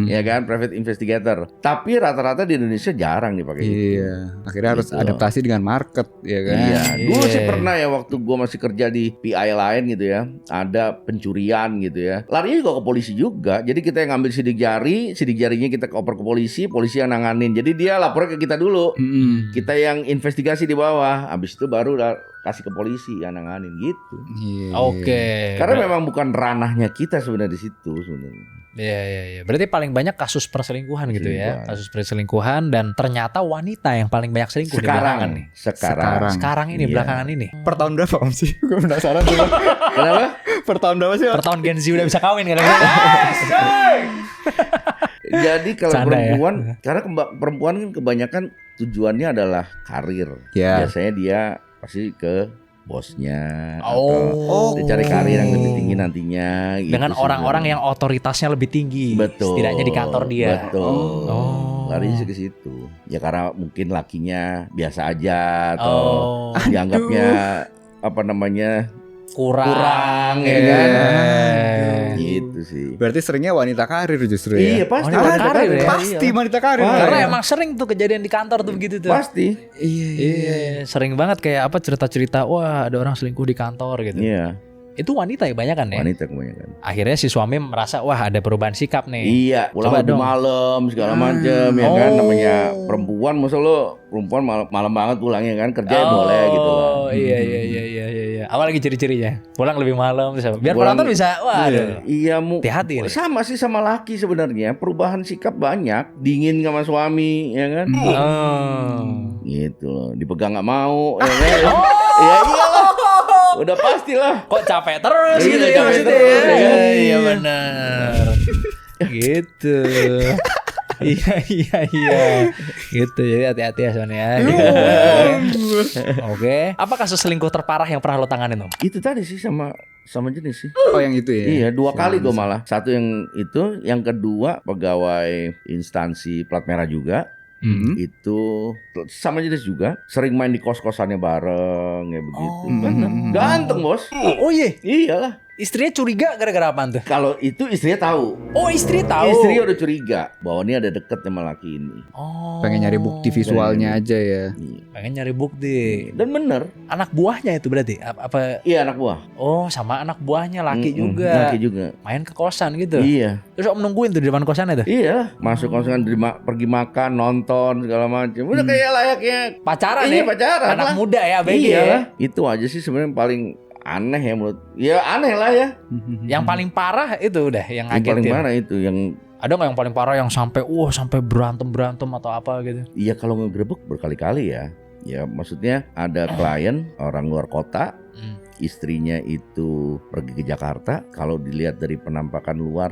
Speaker 2: Ya kan, private investigator. Tapi rata-rata di Indonesia jarang dipakai itu.
Speaker 3: Iya, akhirnya harus
Speaker 2: Gitu.
Speaker 3: adaptasi dengan market ya kan.
Speaker 2: Iya, dulu
Speaker 1: Iya.
Speaker 2: sih pernah ya waktu gua masih kerja di PI lain gitu ya, ada pencurian gitu ya. Larinya juga ke polisi juga. Jadi kita yang ngambil sidik jarinya kita oper ke polisi yang nanganin. Jadi dia lapor ke kita dulu. Kita yang investigasi di bawah, habis itu baru kasih ke polisi yang nanganin gitu.
Speaker 3: Iya.
Speaker 1: Oke.
Speaker 2: Karena memang bukan ranahnya kita sebenarnya di situ sebenarnya.
Speaker 1: Iya. Berarti paling banyak kasus perselingkuhan gitu ya.
Speaker 2: Selingkuhan.
Speaker 1: Kasus perselingkuhan dan ternyata wanita yang paling banyak selingkuh di belakangan nih.
Speaker 2: Sekarang.
Speaker 1: Sekarang ini
Speaker 2: Iya.
Speaker 1: belakangan ini.
Speaker 3: Per tahun berapa Om sih? Gue penasaran tuh.
Speaker 2: Kenapa?
Speaker 3: Per tahun berapa sih?
Speaker 1: Per tahun Gen Z udah bisa kawin kan?
Speaker 2: Jadi kalau
Speaker 1: Canda ya.
Speaker 2: perempuan, karena perempuan kan kebanyakan tujuannya adalah karir.
Speaker 3: Ya.
Speaker 2: Biasanya dia pasti ke bosnya
Speaker 1: Oh.
Speaker 2: atau dia cari karir yang lebih tinggi nantinya. gitu
Speaker 1: Dengan
Speaker 2: sih
Speaker 1: orang-orang
Speaker 2: sebenarnya.
Speaker 1: yang otoritasnya lebih tinggi.
Speaker 2: Betul.
Speaker 1: Setidaknya di kantor dia.
Speaker 2: Betul.
Speaker 1: Oh.
Speaker 2: Larinya sih ke situ. Ya karena mungkin lakinya biasa aja atau
Speaker 1: Oh.
Speaker 2: dianggapnya apa namanya
Speaker 1: Kurang
Speaker 2: ya kan.
Speaker 1: Eh.
Speaker 2: Gitu sih.
Speaker 3: Berarti seringnya wanita karir justru
Speaker 2: Iya
Speaker 3: ya.
Speaker 2: pasti
Speaker 1: Wanita
Speaker 2: wanita
Speaker 1: karir ya?
Speaker 3: Pasti
Speaker 2: iya.
Speaker 3: wanita karir.
Speaker 2: Wah,
Speaker 1: Karena
Speaker 2: iya.
Speaker 1: emang sering tuh kejadian di kantor tuh begitu tuh.
Speaker 2: Pasti.
Speaker 1: Iya, sering banget kayak apa cerita-cerita, wah ada orang selingkuh di kantor gitu.
Speaker 2: Iya,
Speaker 1: Itu wanita ya banyak kan ya.
Speaker 2: wanita kebanyakan.
Speaker 1: Akhirnya si suami merasa wah ada perubahan sikap nih.
Speaker 2: Iya, pulang
Speaker 1: Coba
Speaker 2: lebih
Speaker 1: dong.
Speaker 2: malam segala macem ya kan,
Speaker 1: Oh.
Speaker 2: namanya perempuan, masa lo perempuan malam banget pulangnya kan, kerja ya boleh gitu lah.
Speaker 1: Oh iya. Apa lagi ciri-cirinya? Pulang lebih malam terus apa? Biar
Speaker 2: Pulang-
Speaker 1: penonton bisa wah aduh.
Speaker 2: Iya,
Speaker 1: Hati-hati nih.
Speaker 2: sama sih sama laki sebenarnya, perubahan sikap banyak, dingin sama suami ya kan,
Speaker 1: Oh.
Speaker 2: gitu loh, dipegang nggak mau, ya kan, ya iyalah, udah pastilah.
Speaker 1: Kok capek terus
Speaker 2: Iya,
Speaker 1: gitu ya
Speaker 2: capek
Speaker 1: maksudnya
Speaker 2: terus,
Speaker 1: ya?
Speaker 2: ya kan?
Speaker 1: Iya benar. Gitu. Iya. Gitu. Jadi hati-hati ya Son ya. Oke. Apa kasus selingkuh terparah yang pernah lo tanganin Om?
Speaker 2: Itu tadi sih sama jenis sih.
Speaker 3: Oh yang itu ya.
Speaker 2: Iya, 2 kali gue malah. Satu yang itu, yang kedua pegawai instansi plat merah juga. Itu sama jenis juga, sering main di kos-kosannya bareng ya begitu. Bener. Ganteng bos.
Speaker 1: Oh iya.
Speaker 2: Iyalah.
Speaker 1: Istrinya curiga gara-gara apaan tuh?
Speaker 2: Kalau itu istrinya tahu.
Speaker 1: Oh istri tahu.
Speaker 2: Istrinya udah curiga bahwa ini ada deket sama laki ini.
Speaker 1: Oh.
Speaker 3: Pengen nyari bukti visualnya aja ya.
Speaker 2: Iya.
Speaker 1: Pengen nyari bukti.
Speaker 2: Dan bener.
Speaker 1: Anak buahnya itu berarti apa?
Speaker 2: Iya, anak buah.
Speaker 1: Oh sama anak buahnya laki
Speaker 2: Mm-mm,
Speaker 1: juga.
Speaker 2: Laki juga.
Speaker 1: Main ke kosan gitu.
Speaker 2: Iya.
Speaker 1: Terus Om nungguin tuh di depan kosannya tuh.
Speaker 2: Iya. Masuk konsumen pergi makan, nonton segala macam. Udah kayak layaknya.
Speaker 1: Pacaran
Speaker 2: Iya,
Speaker 1: ya.
Speaker 2: pacaran
Speaker 1: Anak
Speaker 2: lah.
Speaker 1: muda ya ABG
Speaker 2: Iya.
Speaker 1: ya.
Speaker 2: Itu aja sih sebenarnya yang paling aneh ya menurut. Ya aneh lah ya.
Speaker 1: Yang paling parah itu udah yang
Speaker 2: Yang paling
Speaker 1: ngagetin.
Speaker 2: mana itu yang
Speaker 1: Ada nggak yang paling parah yang sampai berantem atau apa gitu?
Speaker 2: iya kalau ngegerebek berkali-kali ya. Ya maksudnya ada klien orang luar kota, istrinya itu pergi ke Jakarta. Kalau dilihat dari penampakan luar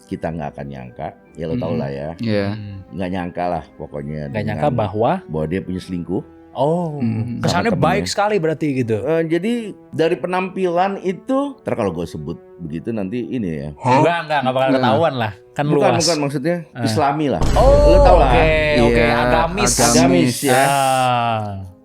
Speaker 2: kita nggak akan nyangka. Ya lo tau lah ya,
Speaker 3: Iya.
Speaker 2: nggak nyangka lah pokoknya.
Speaker 1: Nggak nyangka bahwa
Speaker 2: dia punya selingkuh.
Speaker 1: kesannya
Speaker 2: Sama
Speaker 1: baik
Speaker 2: temennya.
Speaker 1: sekali berarti gitu.
Speaker 2: Jadi dari penampilan itu, ntar kalau gue sebut begitu nanti ini ya.
Speaker 1: Enggak bakal ketahuan lah. Kan
Speaker 2: Bukan
Speaker 1: luas.
Speaker 2: maksudnya Islami lah.
Speaker 1: Oh,
Speaker 2: Lo tau lah.
Speaker 1: Oke,
Speaker 3: Iya,
Speaker 1: agamis.
Speaker 2: Agamis ya.
Speaker 1: Ah.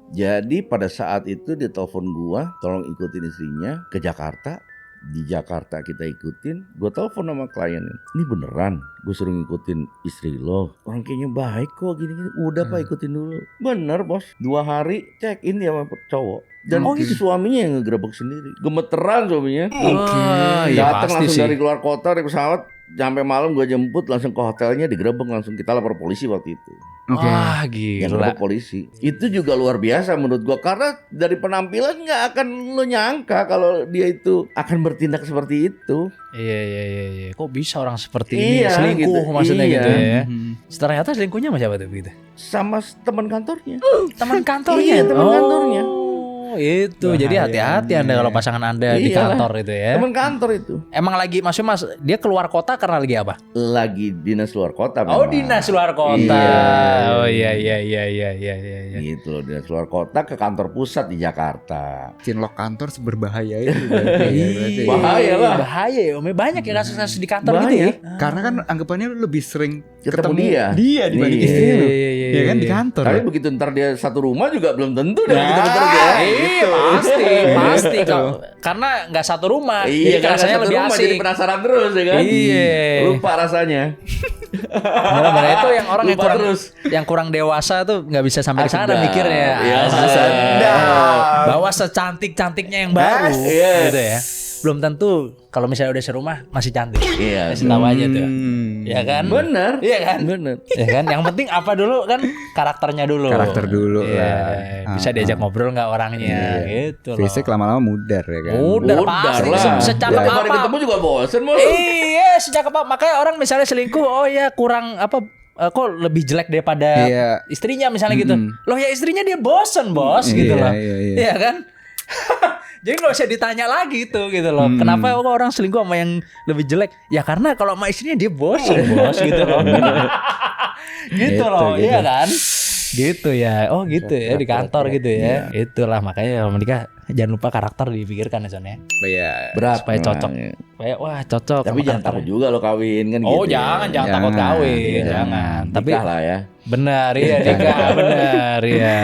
Speaker 2: Jadi pada saat itu dia telepon gua, tolong ikutin istrinya ke Jakarta. Di Jakarta kita ikutin, gua telepon sama klien. Ini beneran, gue suruh ngikutin istri lo. Orang kayaknya baik kok gini-gini. Udah Pak, ikutin dulu. Bener bos, 2 hari check in dia sama cowok. Dan si suaminya yang ngegerebek sendiri. Gemeteran suaminya.
Speaker 1: Iya
Speaker 2: Datang
Speaker 1: pasti
Speaker 2: langsung
Speaker 1: sih.
Speaker 2: dari keluar kota, dari pesawat. Sampai malam gue jemput langsung ke hotelnya, digerebek langsung. Kita lapor polisi waktu itu.
Speaker 3: Oke.
Speaker 1: Wah,
Speaker 2: Yang
Speaker 1: gila.
Speaker 2: gerebek polisi. Itu juga luar biasa menurut gua, karena dari penampilan nggak akan lo nyangka kalau dia itu akan bertindak seperti itu.
Speaker 1: Iya. Kok bisa orang seperti ini
Speaker 2: Iya,
Speaker 1: selingkuh
Speaker 2: gitu.
Speaker 1: maksudnya
Speaker 2: Iya.
Speaker 1: gitu ya.
Speaker 3: Mhm.
Speaker 1: Ternyata selingkuhnya sama siapa tuh gitu?
Speaker 2: Sama teman kantornya.
Speaker 1: Teman kantornya.
Speaker 2: Iya, teman kantornya.
Speaker 1: Itu. Jadi hati-hati Anda kalau pasangan Anda di
Speaker 2: Iyalah.
Speaker 1: kantor itu ya.
Speaker 2: Teman kantor itu.
Speaker 1: Emang lagi maksudnya Mas, dia keluar kota karena lagi apa?
Speaker 2: Lagi dinas luar kota.
Speaker 1: Oh,
Speaker 2: memang.
Speaker 1: dinas luar kota.
Speaker 2: Iya.
Speaker 1: Oh iya.
Speaker 2: Gitu loh, dinas luar kota ke kantor pusat di Jakarta.
Speaker 3: Cinlok kantor seberbahaya itu berarti ya, berarti.
Speaker 2: Bahaya lah.
Speaker 1: Bahaya ya, Om. Banyak ya kasus-kasus di kantor gitu ya.
Speaker 3: Karena kan anggapannya lu lebih sering
Speaker 2: Ketemu
Speaker 3: dia dibanding
Speaker 2: Iya.
Speaker 3: istri lu.
Speaker 1: Iya.
Speaker 3: Ya kan di kantor.
Speaker 2: Tapi
Speaker 3: ya?
Speaker 2: begitu ntar dia satu rumah juga belum tentu dia begitu begitu
Speaker 1: Iya, pasti karena nggak satu rumah.
Speaker 2: Iya,
Speaker 1: Jadi rasanya lebih
Speaker 2: rumah,
Speaker 1: asik.
Speaker 2: jadi penasaran terus ya kan.
Speaker 1: Iya.
Speaker 2: Lupa rasanya.
Speaker 1: Benar-benar itu yang orang yang
Speaker 2: Lupa
Speaker 1: kurang
Speaker 2: terus.
Speaker 1: yang kurang dewasa tuh nggak bisa sampai ke sana
Speaker 2: Sedap.
Speaker 1: mikirnya.
Speaker 2: Iya,
Speaker 1: Sedap. Bahwa secantik-cantiknya yang baru
Speaker 2: Yes.
Speaker 1: gitu ya. Belum tentu kalau misalnya udah serumah masih cantik.
Speaker 2: Iya.
Speaker 1: Kasih tahu aja tuh.
Speaker 3: Hmm.
Speaker 1: Ya kan?
Speaker 2: Bener.
Speaker 1: Iya kan?
Speaker 2: Bener.
Speaker 1: Ya kan? Yang penting apa dulu kan karakternya dulu.
Speaker 3: Karakter dulu
Speaker 1: Iya.
Speaker 3: lah.
Speaker 1: Bisa diajak ngobrol nggak orangnya gitu loh.
Speaker 3: Fisik lama-lama mudar ya kan.
Speaker 1: Udah pasti
Speaker 2: lah.
Speaker 1: secakep
Speaker 2: Tiap hari
Speaker 1: apa.
Speaker 2: ketemu juga bosen mulu.
Speaker 1: Iya, secakep apa. Makanya orang misalnya selingkuh, oh ya kurang apa kok lebih jelek daripada
Speaker 3: Iya.
Speaker 1: istrinya misalnya gitu.
Speaker 3: Mm-mm.
Speaker 1: Loh ya istrinya dia bosen bos
Speaker 3: Iya,
Speaker 1: gitu loh.
Speaker 3: iya.
Speaker 1: Iya kan? Jadi nggak usah ditanya lagi tuh gitu loh. Kenapa kok orang selingkuh sama yang lebih jelek? Ya karena kalau sama istrinya dia bosen bos gitu loh. Gitu loh,
Speaker 3: Gitu.
Speaker 1: iya kan? Gitu ya. Oh gitu ya di kantor gitu ya. Itulah makanya kalau menikah jangan lupa karakter dipikirkan ya Son ya.
Speaker 3: Iya.
Speaker 2: Berat
Speaker 1: Supaya
Speaker 2: memang,
Speaker 1: cocok.
Speaker 2: ya.
Speaker 1: Kayak wah cocok.
Speaker 2: Tapi
Speaker 1: sama
Speaker 2: jangan takut
Speaker 1: karakternya.
Speaker 2: juga lo kawin kan
Speaker 1: Oh
Speaker 2: gitu.
Speaker 1: jangan
Speaker 2: ya.
Speaker 1: takut
Speaker 3: Jangan.
Speaker 1: kawin,
Speaker 2: Iya.
Speaker 1: jangan. Tapi
Speaker 2: Nikah lah ya.
Speaker 1: benar iya nikah, benar ya.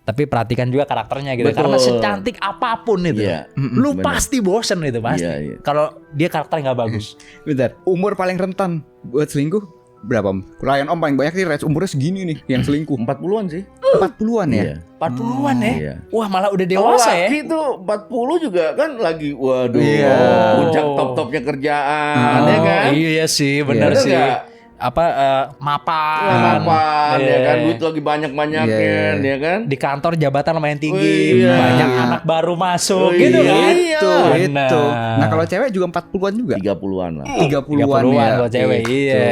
Speaker 1: Tapi perhatikan juga karakternya gitu.
Speaker 2: Betul.
Speaker 1: Karena secantik apapun itu,
Speaker 2: Iya.
Speaker 1: lu
Speaker 2: Benar.
Speaker 1: pasti bosen itu pasti.
Speaker 2: Iya, iya.
Speaker 1: Kalau dia karakternya nggak bagus.
Speaker 3: Bentar, umur paling rentan buat selingkuh berapa Om? Klien Om paling banyak nih range umurnya segini nih yang selingkuh.
Speaker 2: 40-an sih.
Speaker 3: 40-an ya?
Speaker 2: Iya.
Speaker 1: 40-an ya.
Speaker 2: Iya.
Speaker 1: Wah malah udah
Speaker 2: Kalau
Speaker 1: dewasa ya.
Speaker 2: laki tuh 40 juga kan lagi waduh
Speaker 3: Iya.
Speaker 2: puncak top-topnya kerjaan ya kan.
Speaker 1: Iya sih, benar
Speaker 2: Bener
Speaker 1: sih.
Speaker 2: nggak?
Speaker 1: Apa mapan.
Speaker 2: Mapan ya
Speaker 1: Iya.
Speaker 2: kan, duit lagi banyak-banyaknya
Speaker 3: Iya.
Speaker 2: ya kan.
Speaker 1: Di kantor jabatan lumayan tinggi,
Speaker 2: Iya.
Speaker 1: banyak anak baru masuk
Speaker 2: Oh,
Speaker 1: gitu
Speaker 2: iya.
Speaker 1: kan.
Speaker 3: Itu,
Speaker 1: Benar.
Speaker 3: itu. Nah kalau cewek juga 40-an juga?
Speaker 2: 30-an lah.
Speaker 3: 30-an
Speaker 1: 30-an
Speaker 3: ya.
Speaker 1: kalau cewek,
Speaker 3: Gitu.
Speaker 1: iya.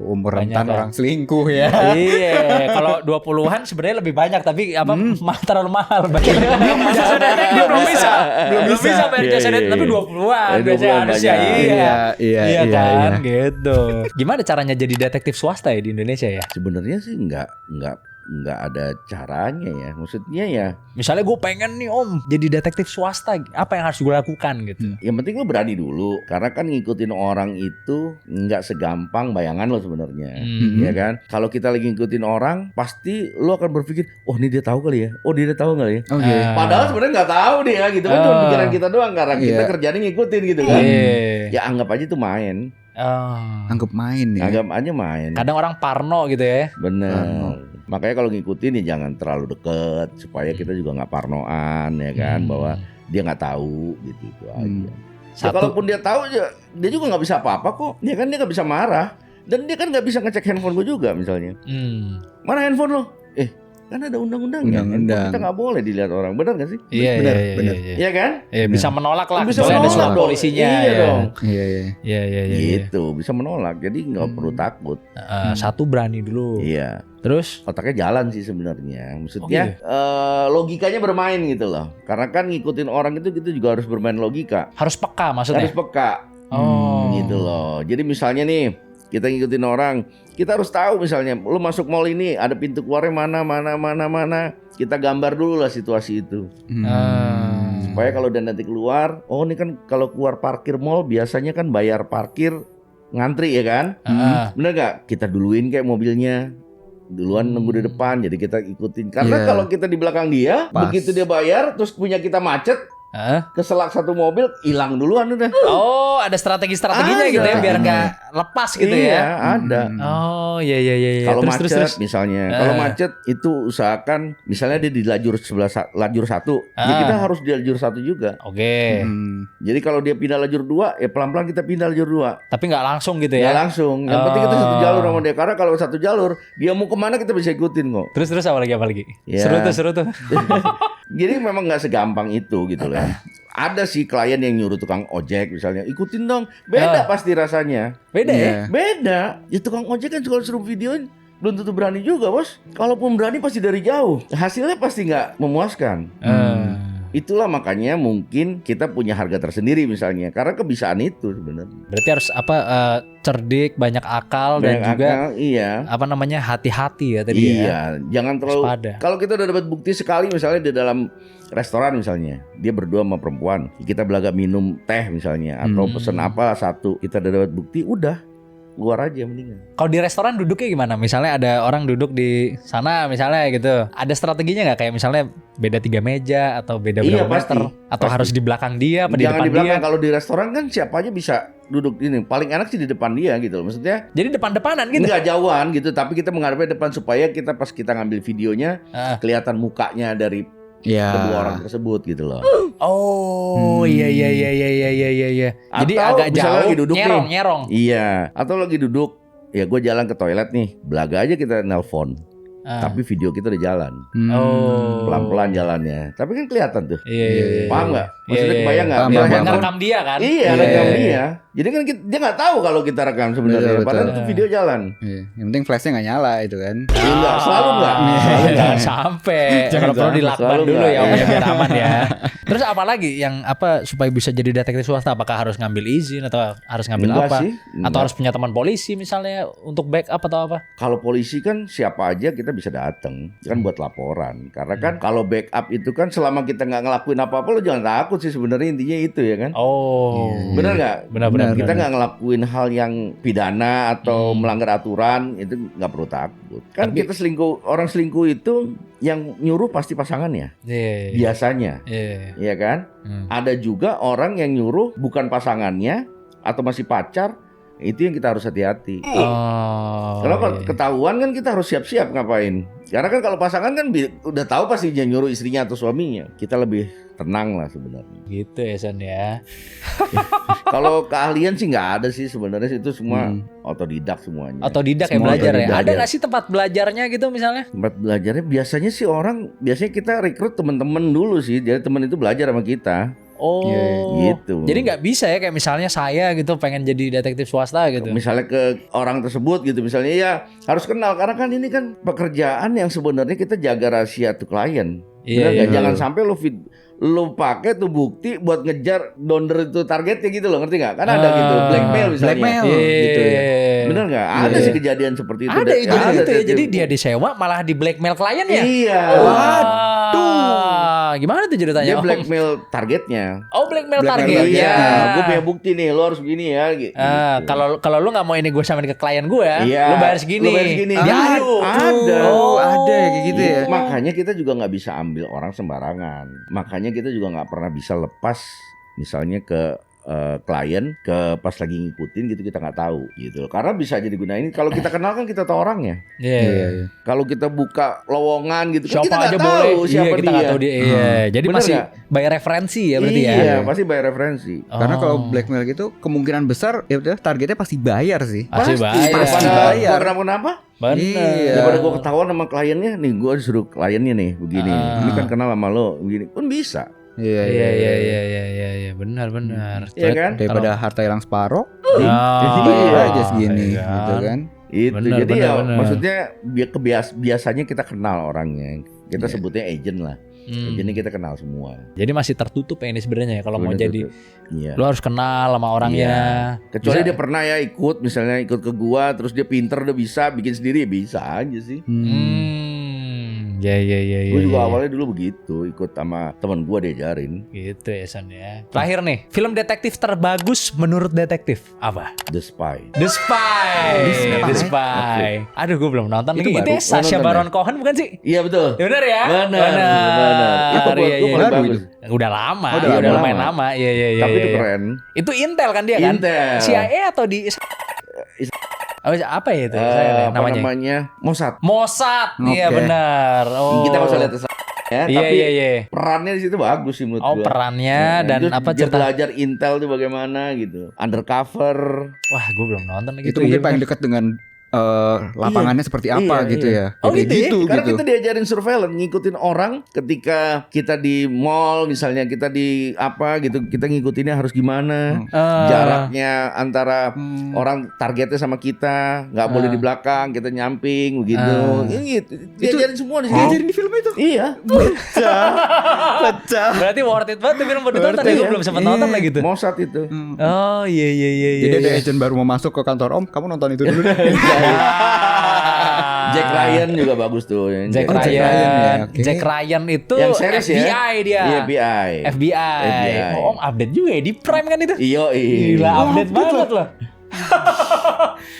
Speaker 3: Umur
Speaker 1: Banyak
Speaker 3: rentan
Speaker 1: kan.
Speaker 3: orang selingkuh ya.
Speaker 1: Iya, kalau 20-an sebenarnya lebih banyak tapi apa terlalu mahal bayarnya. belum bisa. Belum bisa bayar
Speaker 2: Iya,
Speaker 1: jasa
Speaker 2: iya,
Speaker 1: net tapi
Speaker 2: iya.
Speaker 1: 20-an
Speaker 2: Eh,
Speaker 1: biasanya
Speaker 2: 20-an
Speaker 1: harusnya
Speaker 2: banyak.
Speaker 1: iya.
Speaker 3: Iya,
Speaker 1: kan gitu. Gimana caranya jadi detektif swasta ya di Indonesia ya?
Speaker 2: Sebenarnya sih nggak ada caranya ya. Maksudnya ya
Speaker 1: Misalnya gue pengen nih Om jadi detektif swasta, apa yang harus gue lakukan gitu?
Speaker 2: yang penting lo berani dulu. Karena kan ngikutin orang itu nggak segampang bayangan lo sebenarnya. Ya kan? Kalau kita lagi ngikutin orang, pasti lo akan berpikir, oh ini dia tahu kali ya. Oh dia tahu kali ya.
Speaker 3: Oke.
Speaker 2: Padahal sebenarnya nggak tahu dia gitu kan, cuma pikiran kita doang karena kita
Speaker 3: Iya.
Speaker 2: kerjanya ngikutin gitu kan.
Speaker 1: Iya.
Speaker 2: Ya anggap aja itu main.
Speaker 3: Anggap main ya.
Speaker 2: Anggap aja main.
Speaker 1: Kadang orang parno gitu ya.
Speaker 2: Bener. Makanya kalau ngikutin ya jangan terlalu deket supaya kita juga nggak parnoan ya kan, bahwa dia nggak tahu gitu itu aja. Ya,
Speaker 1: Satu.
Speaker 2: kalaupun dia tahu ya dia juga nggak bisa apa-apa kok. Dia kan dia nggak bisa marah dan dia kan nggak bisa ngecek handphone gue juga misalnya. Mana handphone lo? Kan ada undang-undangnya.
Speaker 3: Undang-undang.
Speaker 2: Handphone kita nggak boleh dilihat orang, benar nggak sih?
Speaker 1: Iya,
Speaker 3: Bener,
Speaker 1: iya,
Speaker 3: bener.
Speaker 1: iya, iya.
Speaker 2: Iya kan?
Speaker 1: Iya, bisa menolak lah.
Speaker 2: Bisa
Speaker 1: Misalnya ada
Speaker 2: menolak
Speaker 1: surat
Speaker 2: dong.
Speaker 1: polisinya.
Speaker 2: Iya
Speaker 1: ya.
Speaker 2: dong.
Speaker 3: Iya, iya.
Speaker 1: Iya, iya, iya.
Speaker 2: Gitu, bisa menolak. Jadi nggak perlu takut.
Speaker 1: Satu berani dulu.
Speaker 2: Iya.
Speaker 1: Terus?
Speaker 2: Otaknya jalan sih sebenarnya. Maksudnya
Speaker 1: Oh, gitu?
Speaker 2: logikanya bermain gitu loh. Karena kan ngikutin orang itu kita juga harus bermain logika.
Speaker 1: Harus peka maksudnya.
Speaker 2: Harus peka.
Speaker 1: Oh.
Speaker 2: Gitu loh. Jadi misalnya nih, kita ngikutin orang, kita harus tahu misalnya lu masuk mall ini ada pintu keluarnya mana. Kita gambar dulu lah situasi itu. Supaya kalau udah nanti keluar, oh ini kan kalau keluar parkir mall biasanya kan bayar parkir ngantri ya kan? Bener gak? Kita duluin kayak mobilnya. Duluan nunggu di depan, jadi kita ikutin. Karena kalau kita di belakang dia, begitu dia bayar, terus punya kita macet, keselak satu mobil, hilang duluan udah.
Speaker 1: Oh, ada strategi-strateginya gitu ya, biar nggak lepas gitu
Speaker 2: Iya,
Speaker 1: ya.
Speaker 2: ada.
Speaker 1: Oh, iya.
Speaker 2: Kalau
Speaker 1: Terus,
Speaker 2: macet misalnya, kalau macet itu usahakan misalnya dia di lajur lajur 1, ya kita harus di lajur 1 juga.
Speaker 1: Oke.
Speaker 2: Jadi kalau dia pindah lajur 2, ya pelan-pelan kita pindah lajur 2.
Speaker 1: Tapi nggak langsung gitu
Speaker 2: Nggak
Speaker 1: ya.
Speaker 2: langsung. Yang penting kita satu jalur sama dia. Karena kalau satu jalur, dia mau kemana kita bisa ikutin kok.
Speaker 1: Terus apa lagi?
Speaker 2: Ya.
Speaker 1: Seru tuh.
Speaker 2: Jadi memang nggak segampang itu gitu loh. Ada sih klien yang nyuruh tukang ojek misalnya, ikutin dong. Beda pasti rasanya.
Speaker 1: Beda ya?
Speaker 2: Beda. Ya tukang ojek kan kalau suruh videoin belum tentu berani juga, Bos. Kalaupun berani pasti dari jauh. Hasilnya pasti nggak memuaskan. Itulah makanya mungkin kita punya harga tersendiri misalnya. Karena kebiasaan itu sebenarnya.
Speaker 1: Berarti harus cerdik, banyak akal dan juga
Speaker 2: iya.
Speaker 1: hati-hati ya tadi ya.
Speaker 2: Iya, jangan terlalu.
Speaker 1: Waspada.
Speaker 2: Kalau kita udah dapat bukti sekali misalnya di dalam restoran misalnya, dia berdua sama perempuan, kita belaga minum teh misalnya atau pesen apa satu, kita udah dapat bukti, udah luar aja mendingan.
Speaker 1: Kalau di restoran duduknya gimana? Misalnya ada orang duduk di sana misalnya gitu. Ada strateginya nggak kayak misalnya beda 3 meja atau beda berapa
Speaker 2: pasti,
Speaker 1: meter? Atau
Speaker 2: pasti.
Speaker 1: harus di belakang dia apa di
Speaker 2: Jangan
Speaker 1: depan
Speaker 2: di belakang.
Speaker 1: dia?
Speaker 2: Kalau di restoran kan siapa aja bisa duduk ini. Paling enak sih di depan dia gitu loh. Maksudnya
Speaker 1: Jadi depan-depanan gitu?
Speaker 2: nggak jauhan gitu, tapi kita menghadapnya depan supaya kita pas kita ngambil videonya kelihatan mukanya dari kedua orang tersebut gitu loh.
Speaker 1: Oh, iya. Jadi
Speaker 2: Atau
Speaker 1: agak
Speaker 2: misalnya
Speaker 1: jauh,
Speaker 2: lagi duduk nih.
Speaker 1: nyerong.
Speaker 2: Iya, atau lagi duduk, ya gue jalan ke toilet nih, belaga aja kita nelpon. Tapi video kita udah jalan,
Speaker 1: Oh.
Speaker 2: pelan-pelan jalannya. Tapi kan kelihatan tuh.
Speaker 1: Iya.
Speaker 2: Paham nggak? Maksudnya kebayang nggak?
Speaker 3: Paham,
Speaker 2: Dia
Speaker 3: paham.
Speaker 1: Buat
Speaker 2: handphone-
Speaker 1: ngerekam dia kan?
Speaker 2: Iya, rekam dia. Jadi kan dia nggak tahu kalau kita rekam sebenarnya.
Speaker 3: Betul,
Speaker 2: Padahal
Speaker 3: betul.
Speaker 2: itu video jalan.
Speaker 3: Iya. Yang penting flashnya nggak nyala itu kan.
Speaker 2: Enggak, selalu enggak.
Speaker 1: Jangan sampai.
Speaker 2: Jangan
Speaker 1: Kalau perlu
Speaker 2: sampai,
Speaker 1: dilakban
Speaker 2: selalu
Speaker 1: dulu
Speaker 2: enggak.
Speaker 1: ya, Om, ya, biar aman ya. Terus apa lagi yang supaya bisa jadi detektif swasta? Apakah harus ngambil izin atau harus ngambil
Speaker 2: Enggak
Speaker 1: apa?
Speaker 2: sih,
Speaker 1: Atau
Speaker 2: enggak.
Speaker 1: harus punya teman polisi misalnya untuk backup atau apa?
Speaker 2: Kalau polisi kan siapa aja kita bisa datang, kan buat laporan. Karena kan kalau backup itu kan selama kita nggak ngelakuin apa-apa, lo jangan takut sih sebenarnya intinya itu ya kan.
Speaker 1: Oh.
Speaker 2: Bener nggak?
Speaker 1: Benar-benar.
Speaker 2: Kita nggak ngelakuin hal yang pidana atau melanggar aturan, itu nggak perlu takut. Kan kita selingkuh, orang selingkuh itu yang nyuruh pasti pasangannya.
Speaker 1: Iya.
Speaker 2: Biasanya,
Speaker 1: Iya.
Speaker 2: ya kan? Ada juga orang yang nyuruh bukan pasangannya atau masih pacar. Itu yang kita harus hati-hati.
Speaker 1: Oh.
Speaker 2: Kalau
Speaker 1: iya.
Speaker 2: ketahuan kan kita harus siap-siap ngapain. Karena kan kalau pasangan kan udah tahu pasti dia nyuruh istrinya atau suaminya. Kita lebih tenang lah sebenarnya.
Speaker 1: Gitu ya Son ya.
Speaker 2: Kalau keahlian sih nggak ada sih sebenarnya, itu semua otodidak semuanya.
Speaker 1: Otodidak ya
Speaker 3: Semua
Speaker 1: belajar ya.
Speaker 2: otodidak,
Speaker 1: Ada
Speaker 2: ya.
Speaker 1: nggak sih tempat belajarnya gitu misalnya?
Speaker 2: Tempat belajarnya biasanya sih biasanya kita rekrut teman-teman dulu sih. Jadi teman itu belajar sama kita.
Speaker 1: Oh.
Speaker 2: Gitu.
Speaker 1: Jadi nggak bisa ya kayak misalnya saya gitu pengen jadi detektif swasta gitu.
Speaker 2: Misalnya ke orang tersebut gitu, misalnya ya harus kenal karena kan ini kan pekerjaan yang sebenarnya kita jaga rahasia tuh klien.
Speaker 1: Iya,
Speaker 2: Benar nggak?
Speaker 1: iya.
Speaker 2: Jangan sampai lu pakai tuh bukti buat ngejar donder itu targetnya gitu loh, ngerti nggak? Kan ada gitu blackmail misalnya.
Speaker 3: Blackmail.
Speaker 2: Gitu ya.
Speaker 1: Iya.
Speaker 2: Bener nggak? Ada sih kejadian seperti itu.
Speaker 1: Ada
Speaker 2: Dan-
Speaker 1: ya jadi
Speaker 2: ada,
Speaker 1: gitu ya.
Speaker 2: ada.
Speaker 1: Jadi dia disewa malah di blackmail kliennya.
Speaker 2: Iya.
Speaker 1: Waduh. Gimana tuh ceritanya?
Speaker 2: Dia
Speaker 1: Om?
Speaker 2: blackmail targetnya.
Speaker 1: Oh blackmail
Speaker 3: Blackmail
Speaker 1: targetnya.
Speaker 2: Iya, gue punya bukti nih, lo harus begini ya gitu.
Speaker 1: Kalau lu nggak mau ini gue samain ke klien gue,
Speaker 2: Iya,
Speaker 1: lu bayar segini.
Speaker 2: lu bayar segini.
Speaker 1: Dia
Speaker 2: Ah,
Speaker 1: adu.
Speaker 2: ada.
Speaker 3: Oh, ada kayak gitu ya.
Speaker 2: Makanya kita juga nggak bisa ambil orang sembarangan. Makanya kita juga nggak pernah bisa lepas misalnya ke klien ke pas lagi ngikutin gitu, kita nggak tahu gitu. Karena bisa jadi gunain. Kalau kita kenal kan kita tahu orangnya.
Speaker 1: Iya.
Speaker 2: Kalau kita buka lowongan gitu kan kita
Speaker 1: Siapa aja
Speaker 2: nggak
Speaker 1: boleh.
Speaker 2: tahu siapa
Speaker 1: Iya, kita nggak
Speaker 2: dia.
Speaker 1: tahu dia. Iya. Jadi
Speaker 2: Bener
Speaker 1: masih
Speaker 2: nggak?
Speaker 1: bayar referensi ya berarti ya.
Speaker 2: Iya, pasti bayar referensi.
Speaker 3: Karena kalau
Speaker 1: Oh.
Speaker 3: blackmail gitu kemungkinan besar ya udah targetnya pasti bayar sih.
Speaker 1: Pasti bayar.
Speaker 3: pasti
Speaker 2: Daripada
Speaker 3: bayar.
Speaker 2: gua kenapa-napa?
Speaker 1: Bener.
Speaker 3: Iya.
Speaker 2: Daripada gue ketahuan sama kliennya, nih gue disuruh kliennya nih begini, ini kan kenal sama lo begini, pun bisa,
Speaker 3: Iya,
Speaker 1: Iya. Benar.
Speaker 2: Iya kan?
Speaker 3: Daripada harta hilang separuh,
Speaker 1: Oh,
Speaker 3: iya aja segini
Speaker 1: iya
Speaker 3: gitu kan.
Speaker 2: Itu
Speaker 1: Bener,
Speaker 2: jadi
Speaker 1: bener,
Speaker 2: ya
Speaker 1: bener.
Speaker 2: maksudnya biasanya kita kenal orangnya, kita sebutnya agent lah. Jadi kita kenal semua.
Speaker 1: Jadi masih tertutup ya ini sebenarnya ya kalau mau
Speaker 2: Sebenarnya
Speaker 1: jadi
Speaker 2: tutup. Iya.
Speaker 1: lo harus kenal sama orangnya.
Speaker 2: Kecuali
Speaker 1: Bisa-
Speaker 2: dia pernah ya ikut, misalnya ikut ke gua, terus dia pinter, udah bisa bikin sendiri, ya bisa aja sih.
Speaker 1: Ya.
Speaker 2: Gue juga awalnya dulu begitu, ikut sama teman gua diajarin.
Speaker 1: Gitu ya Son ya. Terakhir nih, film detektif terbagus menurut detektif apa?
Speaker 2: The Spy.
Speaker 1: The Spy. The Spy. Aduh, gue belum nonton
Speaker 2: Itu
Speaker 1: lagi. Itu
Speaker 2: baru.
Speaker 1: ya Sacha
Speaker 2: Nonton
Speaker 1: Baron Cohen bukan sih?
Speaker 2: Iya betul.
Speaker 1: Ya benar ya?
Speaker 2: Benar. Itu buat
Speaker 1: Iya,
Speaker 2: gua
Speaker 1: iya.
Speaker 2: paling
Speaker 3: Baru
Speaker 2: bagus.
Speaker 1: Udah lama,
Speaker 2: Oh, udah
Speaker 1: ya, udah
Speaker 2: lama.
Speaker 1: lumayan lama. Iya, iya, iya.
Speaker 2: Tapi itu
Speaker 1: iya.
Speaker 2: keren.
Speaker 1: Itu Intel kan dia kan?
Speaker 2: Intel.
Speaker 1: CIA atau di apa ya itu?
Speaker 2: Apa
Speaker 1: namanya?
Speaker 2: namanya? Mossad.
Speaker 1: Mossad. Iya
Speaker 3: Oke.
Speaker 1: benar. Oh.
Speaker 2: Kita nggak usah lihat ya,
Speaker 1: Iya,
Speaker 2: tapi
Speaker 1: iya, iya.
Speaker 2: perannya di situ bagus sih menurut
Speaker 1: Oh,
Speaker 2: gua.
Speaker 1: perannya dan
Speaker 2: Dia-
Speaker 1: apa
Speaker 2: dia
Speaker 1: cerita?
Speaker 2: belajar Intel tuh bagaimana gitu. Undercover.
Speaker 1: Wah, gue belum nonton lagi.
Speaker 3: Itu
Speaker 1: tuh,
Speaker 3: mungkin
Speaker 1: iya,
Speaker 3: paling
Speaker 1: benar.
Speaker 3: dekat dengan lapangannya seperti apa
Speaker 2: Iya,
Speaker 3: gitu
Speaker 2: iya.
Speaker 3: ya.
Speaker 1: Oh,
Speaker 3: Kayak
Speaker 1: gitu ya?
Speaker 2: Karena
Speaker 3: gitu.
Speaker 2: kita diajarin surveillance, ngikutin orang ketika kita di mall, misalnya kita di apa gitu, kita ngikutinnya harus gimana. Jaraknya antara orang targetnya sama kita, nggak boleh di belakang, kita nyamping begitu. Ini gitu. Diajarin semua di sini.
Speaker 3: Diajarin di film itu.
Speaker 2: Iya.
Speaker 3: Pecah.
Speaker 1: Berarti worth it banget tuh film buat ditonton ya. Gue belum sempat nonton lagi tuh.
Speaker 2: Mossad itu.
Speaker 1: Oh, iya, iya, iya.
Speaker 3: Jadi
Speaker 1: iya.
Speaker 3: ada agent baru mau masuk ke kantor Om, kamu nonton itu dulu deh.
Speaker 2: Jack Ryan juga bagus tuh.
Speaker 1: Jack
Speaker 3: Oh, Jack
Speaker 1: Ryan.
Speaker 3: Ryan ya, oke.
Speaker 1: Jack Ryan itu
Speaker 2: Yang series ya?
Speaker 1: FBI dia.
Speaker 2: Iya, FBI.
Speaker 1: FBI. Oh, Om update juga ya di Prime kan itu?
Speaker 2: Iya,
Speaker 1: Gila, update banget loh.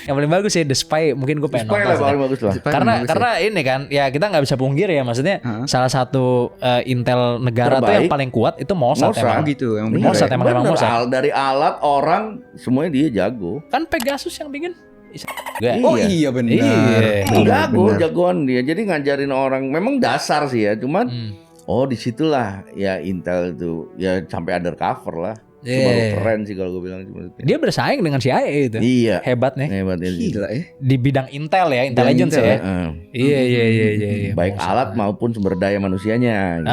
Speaker 1: Yang paling bagus sih The Spy, mungkin gue pengen
Speaker 2: Spy
Speaker 1: nonton.
Speaker 2: lah
Speaker 1: sih.
Speaker 2: paling bagus lah.
Speaker 1: Karena ini kan ya kita nggak bisa pungkir ya, maksudnya salah satu intel negara tuh yang
Speaker 2: Terbaik.
Speaker 1: paling kuat itu Mossad
Speaker 2: Mossad.
Speaker 1: emang.
Speaker 3: gitu, emang
Speaker 2: Iya,
Speaker 1: Mossad emang
Speaker 2: bener.
Speaker 1: Mossad.
Speaker 2: Dari alat orang semuanya dia jago.
Speaker 1: Kan Pegasus yang bikin.
Speaker 3: Oh iya benar.
Speaker 1: Iya.
Speaker 2: Jago, jagoan dia. Jadi ngajarin orang memang dasar sih ya, cuman oh disitulah ya Intel itu ya sampai undercover lah. Itu
Speaker 1: Iya.
Speaker 2: baru keren sih kalau gue bilang menurut gue.
Speaker 1: Dia bersaing dengan CIA itu.
Speaker 2: Iya.
Speaker 1: Hebatnya.
Speaker 2: Hebatnya sih.
Speaker 3: Gila ya.
Speaker 1: Di bidang intel ya, intelligence
Speaker 3: Intel
Speaker 1: ya.
Speaker 2: Heeh.
Speaker 1: Iya.
Speaker 2: Baik alat maupun sumber daya manusianya. Gitu.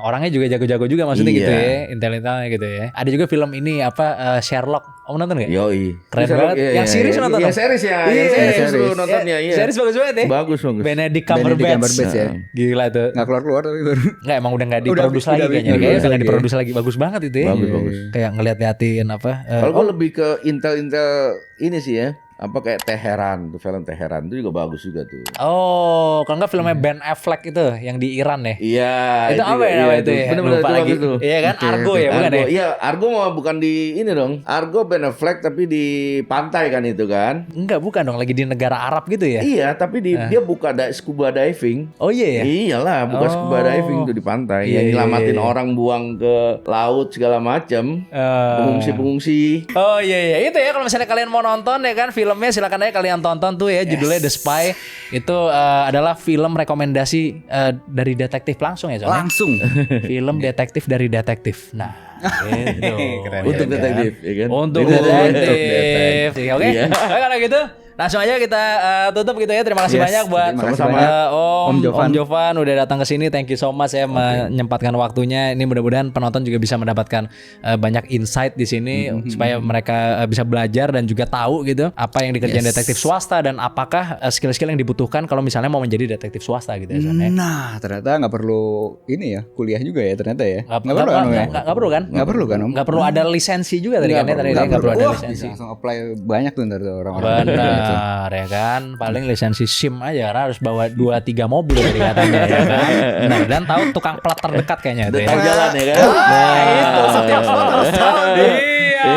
Speaker 1: Orangnya juga jago-jago juga maksudnya
Speaker 2: Iya.
Speaker 1: gitu ya, intel-intelnya gitu ya. Ada juga film ini apa Sherlock. Om nonton nggak?
Speaker 2: Yoi.
Speaker 1: Keren
Speaker 2: Bisa,
Speaker 1: banget.
Speaker 2: iya,
Speaker 1: Yang
Speaker 2: iya,
Speaker 1: series
Speaker 2: iya.
Speaker 1: nonton
Speaker 2: Yang
Speaker 1: dong?
Speaker 2: series ya.
Speaker 1: Iya,
Speaker 2: Yang series
Speaker 3: series.
Speaker 2: seru nontonnya iya.
Speaker 1: Series bagus banget ya.
Speaker 2: Bagus.
Speaker 1: Benedict
Speaker 3: Cumberbatch
Speaker 1: Cumberbatch.
Speaker 3: ya.
Speaker 1: Gila tuh.
Speaker 3: Nggak keluar tapi baru.
Speaker 1: Nggak, emang udah nggak
Speaker 3: Udah
Speaker 1: diproduksi lagi
Speaker 3: udah
Speaker 1: kayaknya.
Speaker 3: udah
Speaker 1: Kayaknya udah nggak
Speaker 3: lagi.
Speaker 1: diproduksi lagi. Bagus banget itu ya.
Speaker 2: Bagus.
Speaker 1: Kayak ngeliat-liatin apa.
Speaker 2: Kalau gue lebih ke Intel ini sih ya. Apa kayak Teheran tuh, film Teheran itu juga bagus juga tuh.
Speaker 1: Oh, kalau nggak filmnya Ben Affleck itu yang di Iran ya.
Speaker 2: Iya.
Speaker 1: Itu apa ya namanya itu ya?
Speaker 2: Bener-bener
Speaker 1: Lupa
Speaker 2: itu
Speaker 1: lagi.
Speaker 2: bagus tuh.
Speaker 1: Iya kan,
Speaker 3: Oke,
Speaker 1: Argo
Speaker 3: oke.
Speaker 1: ya, bukan
Speaker 2: Argo,
Speaker 1: ya?
Speaker 2: iya, Argo mah bukan di ini dong. Argo Ben Affleck tapi di pantai kan itu kan?
Speaker 1: Enggak, bukan dong, lagi di negara Arab gitu ya.
Speaker 2: Iya, tapi dia buka scuba diving.
Speaker 1: Oh iya ya.
Speaker 2: Iyalah, buka scuba diving tuh di pantai.
Speaker 1: Iya,
Speaker 2: Yang
Speaker 1: iya,
Speaker 2: nyelamatin
Speaker 1: iya.
Speaker 2: orang buang ke laut segala macam.
Speaker 1: Eh,
Speaker 2: Pengungsi-pengungsi.
Speaker 1: Oh iya itu ya, kalau misalnya kalian mau nonton ya kan filmnya, silakan aja kalian tonton tuh ya, judulnya The Spy. Itu adalah film rekomendasi dari detektif langsung ya soalnya.
Speaker 3: Langsung.
Speaker 1: Film detektif dari detektif. Nah, gitu.
Speaker 3: Keren.
Speaker 2: Untuk
Speaker 1: Ya kan?
Speaker 2: detektif, ya kan?
Speaker 1: Untuk
Speaker 2: Untuk
Speaker 1: detektif. Oke.
Speaker 2: Iya.
Speaker 1: Oke, kalau gitu langsung aja kita tutup gitu ya. Terima kasih
Speaker 3: Yes,
Speaker 1: banyak buat
Speaker 3: terima kasih
Speaker 2: banyak.
Speaker 1: Om
Speaker 3: Om
Speaker 1: Jovan udah datang ke sini. Thank you so much ya menyempatkan waktunya. Ini mudah-mudahan penonton juga bisa mendapatkan banyak insight di sini supaya mereka bisa belajar dan juga tahu gitu apa yang dikerjain
Speaker 3: Yes.
Speaker 1: detektif swasta dan apakah skill-skill yang dibutuhkan kalau misalnya mau menjadi detektif swasta gitu ya. Son, ya.
Speaker 3: Nah, ternyata nggak perlu ini ya, kuliah juga ya ternyata ya.
Speaker 1: Nggak
Speaker 3: Nggak perlu kan Om ya?
Speaker 1: nggak perlu kan?
Speaker 3: Nggak perlu kan Om?
Speaker 1: Nggak perlu ada lisensi juga tadi kan ya, tadi
Speaker 3: Nggak
Speaker 1: nggak perlu ada
Speaker 3: Wah,
Speaker 1: lisensi.
Speaker 3: bisa langsung apply banyak tuh ntar tuh orang-orang.
Speaker 1: Benar ya kan, paling lisensi SIM aja karena harus bawa 2-3 mobil tadi katanya ya kan. Benar, dan tahu tukang plat terdekat kayaknya tuh
Speaker 2: Udah
Speaker 1: ya.
Speaker 2: tahu jalan ya kan?
Speaker 1: Nah, itu setiap slot harus tahu. Iya,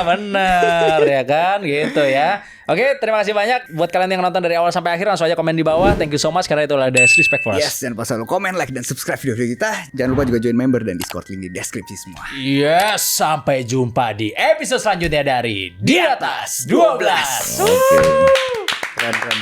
Speaker 1: benar ya kan, gitu ya. Oke, terima kasih banyak buat kalian yang nonton dari awal sampai akhir. Langsung aja komen di bawah. Thank you so much karena itu adalah respect for us.
Speaker 3: Yes, jangan lupa selalu komen, like, dan subscribe video kita. Jangan lupa juga join member dan Discord, link di deskripsi semua.
Speaker 1: Yes, sampai jumpa di episode selanjutnya dari Di Atas 12.
Speaker 2: Oke. Keren.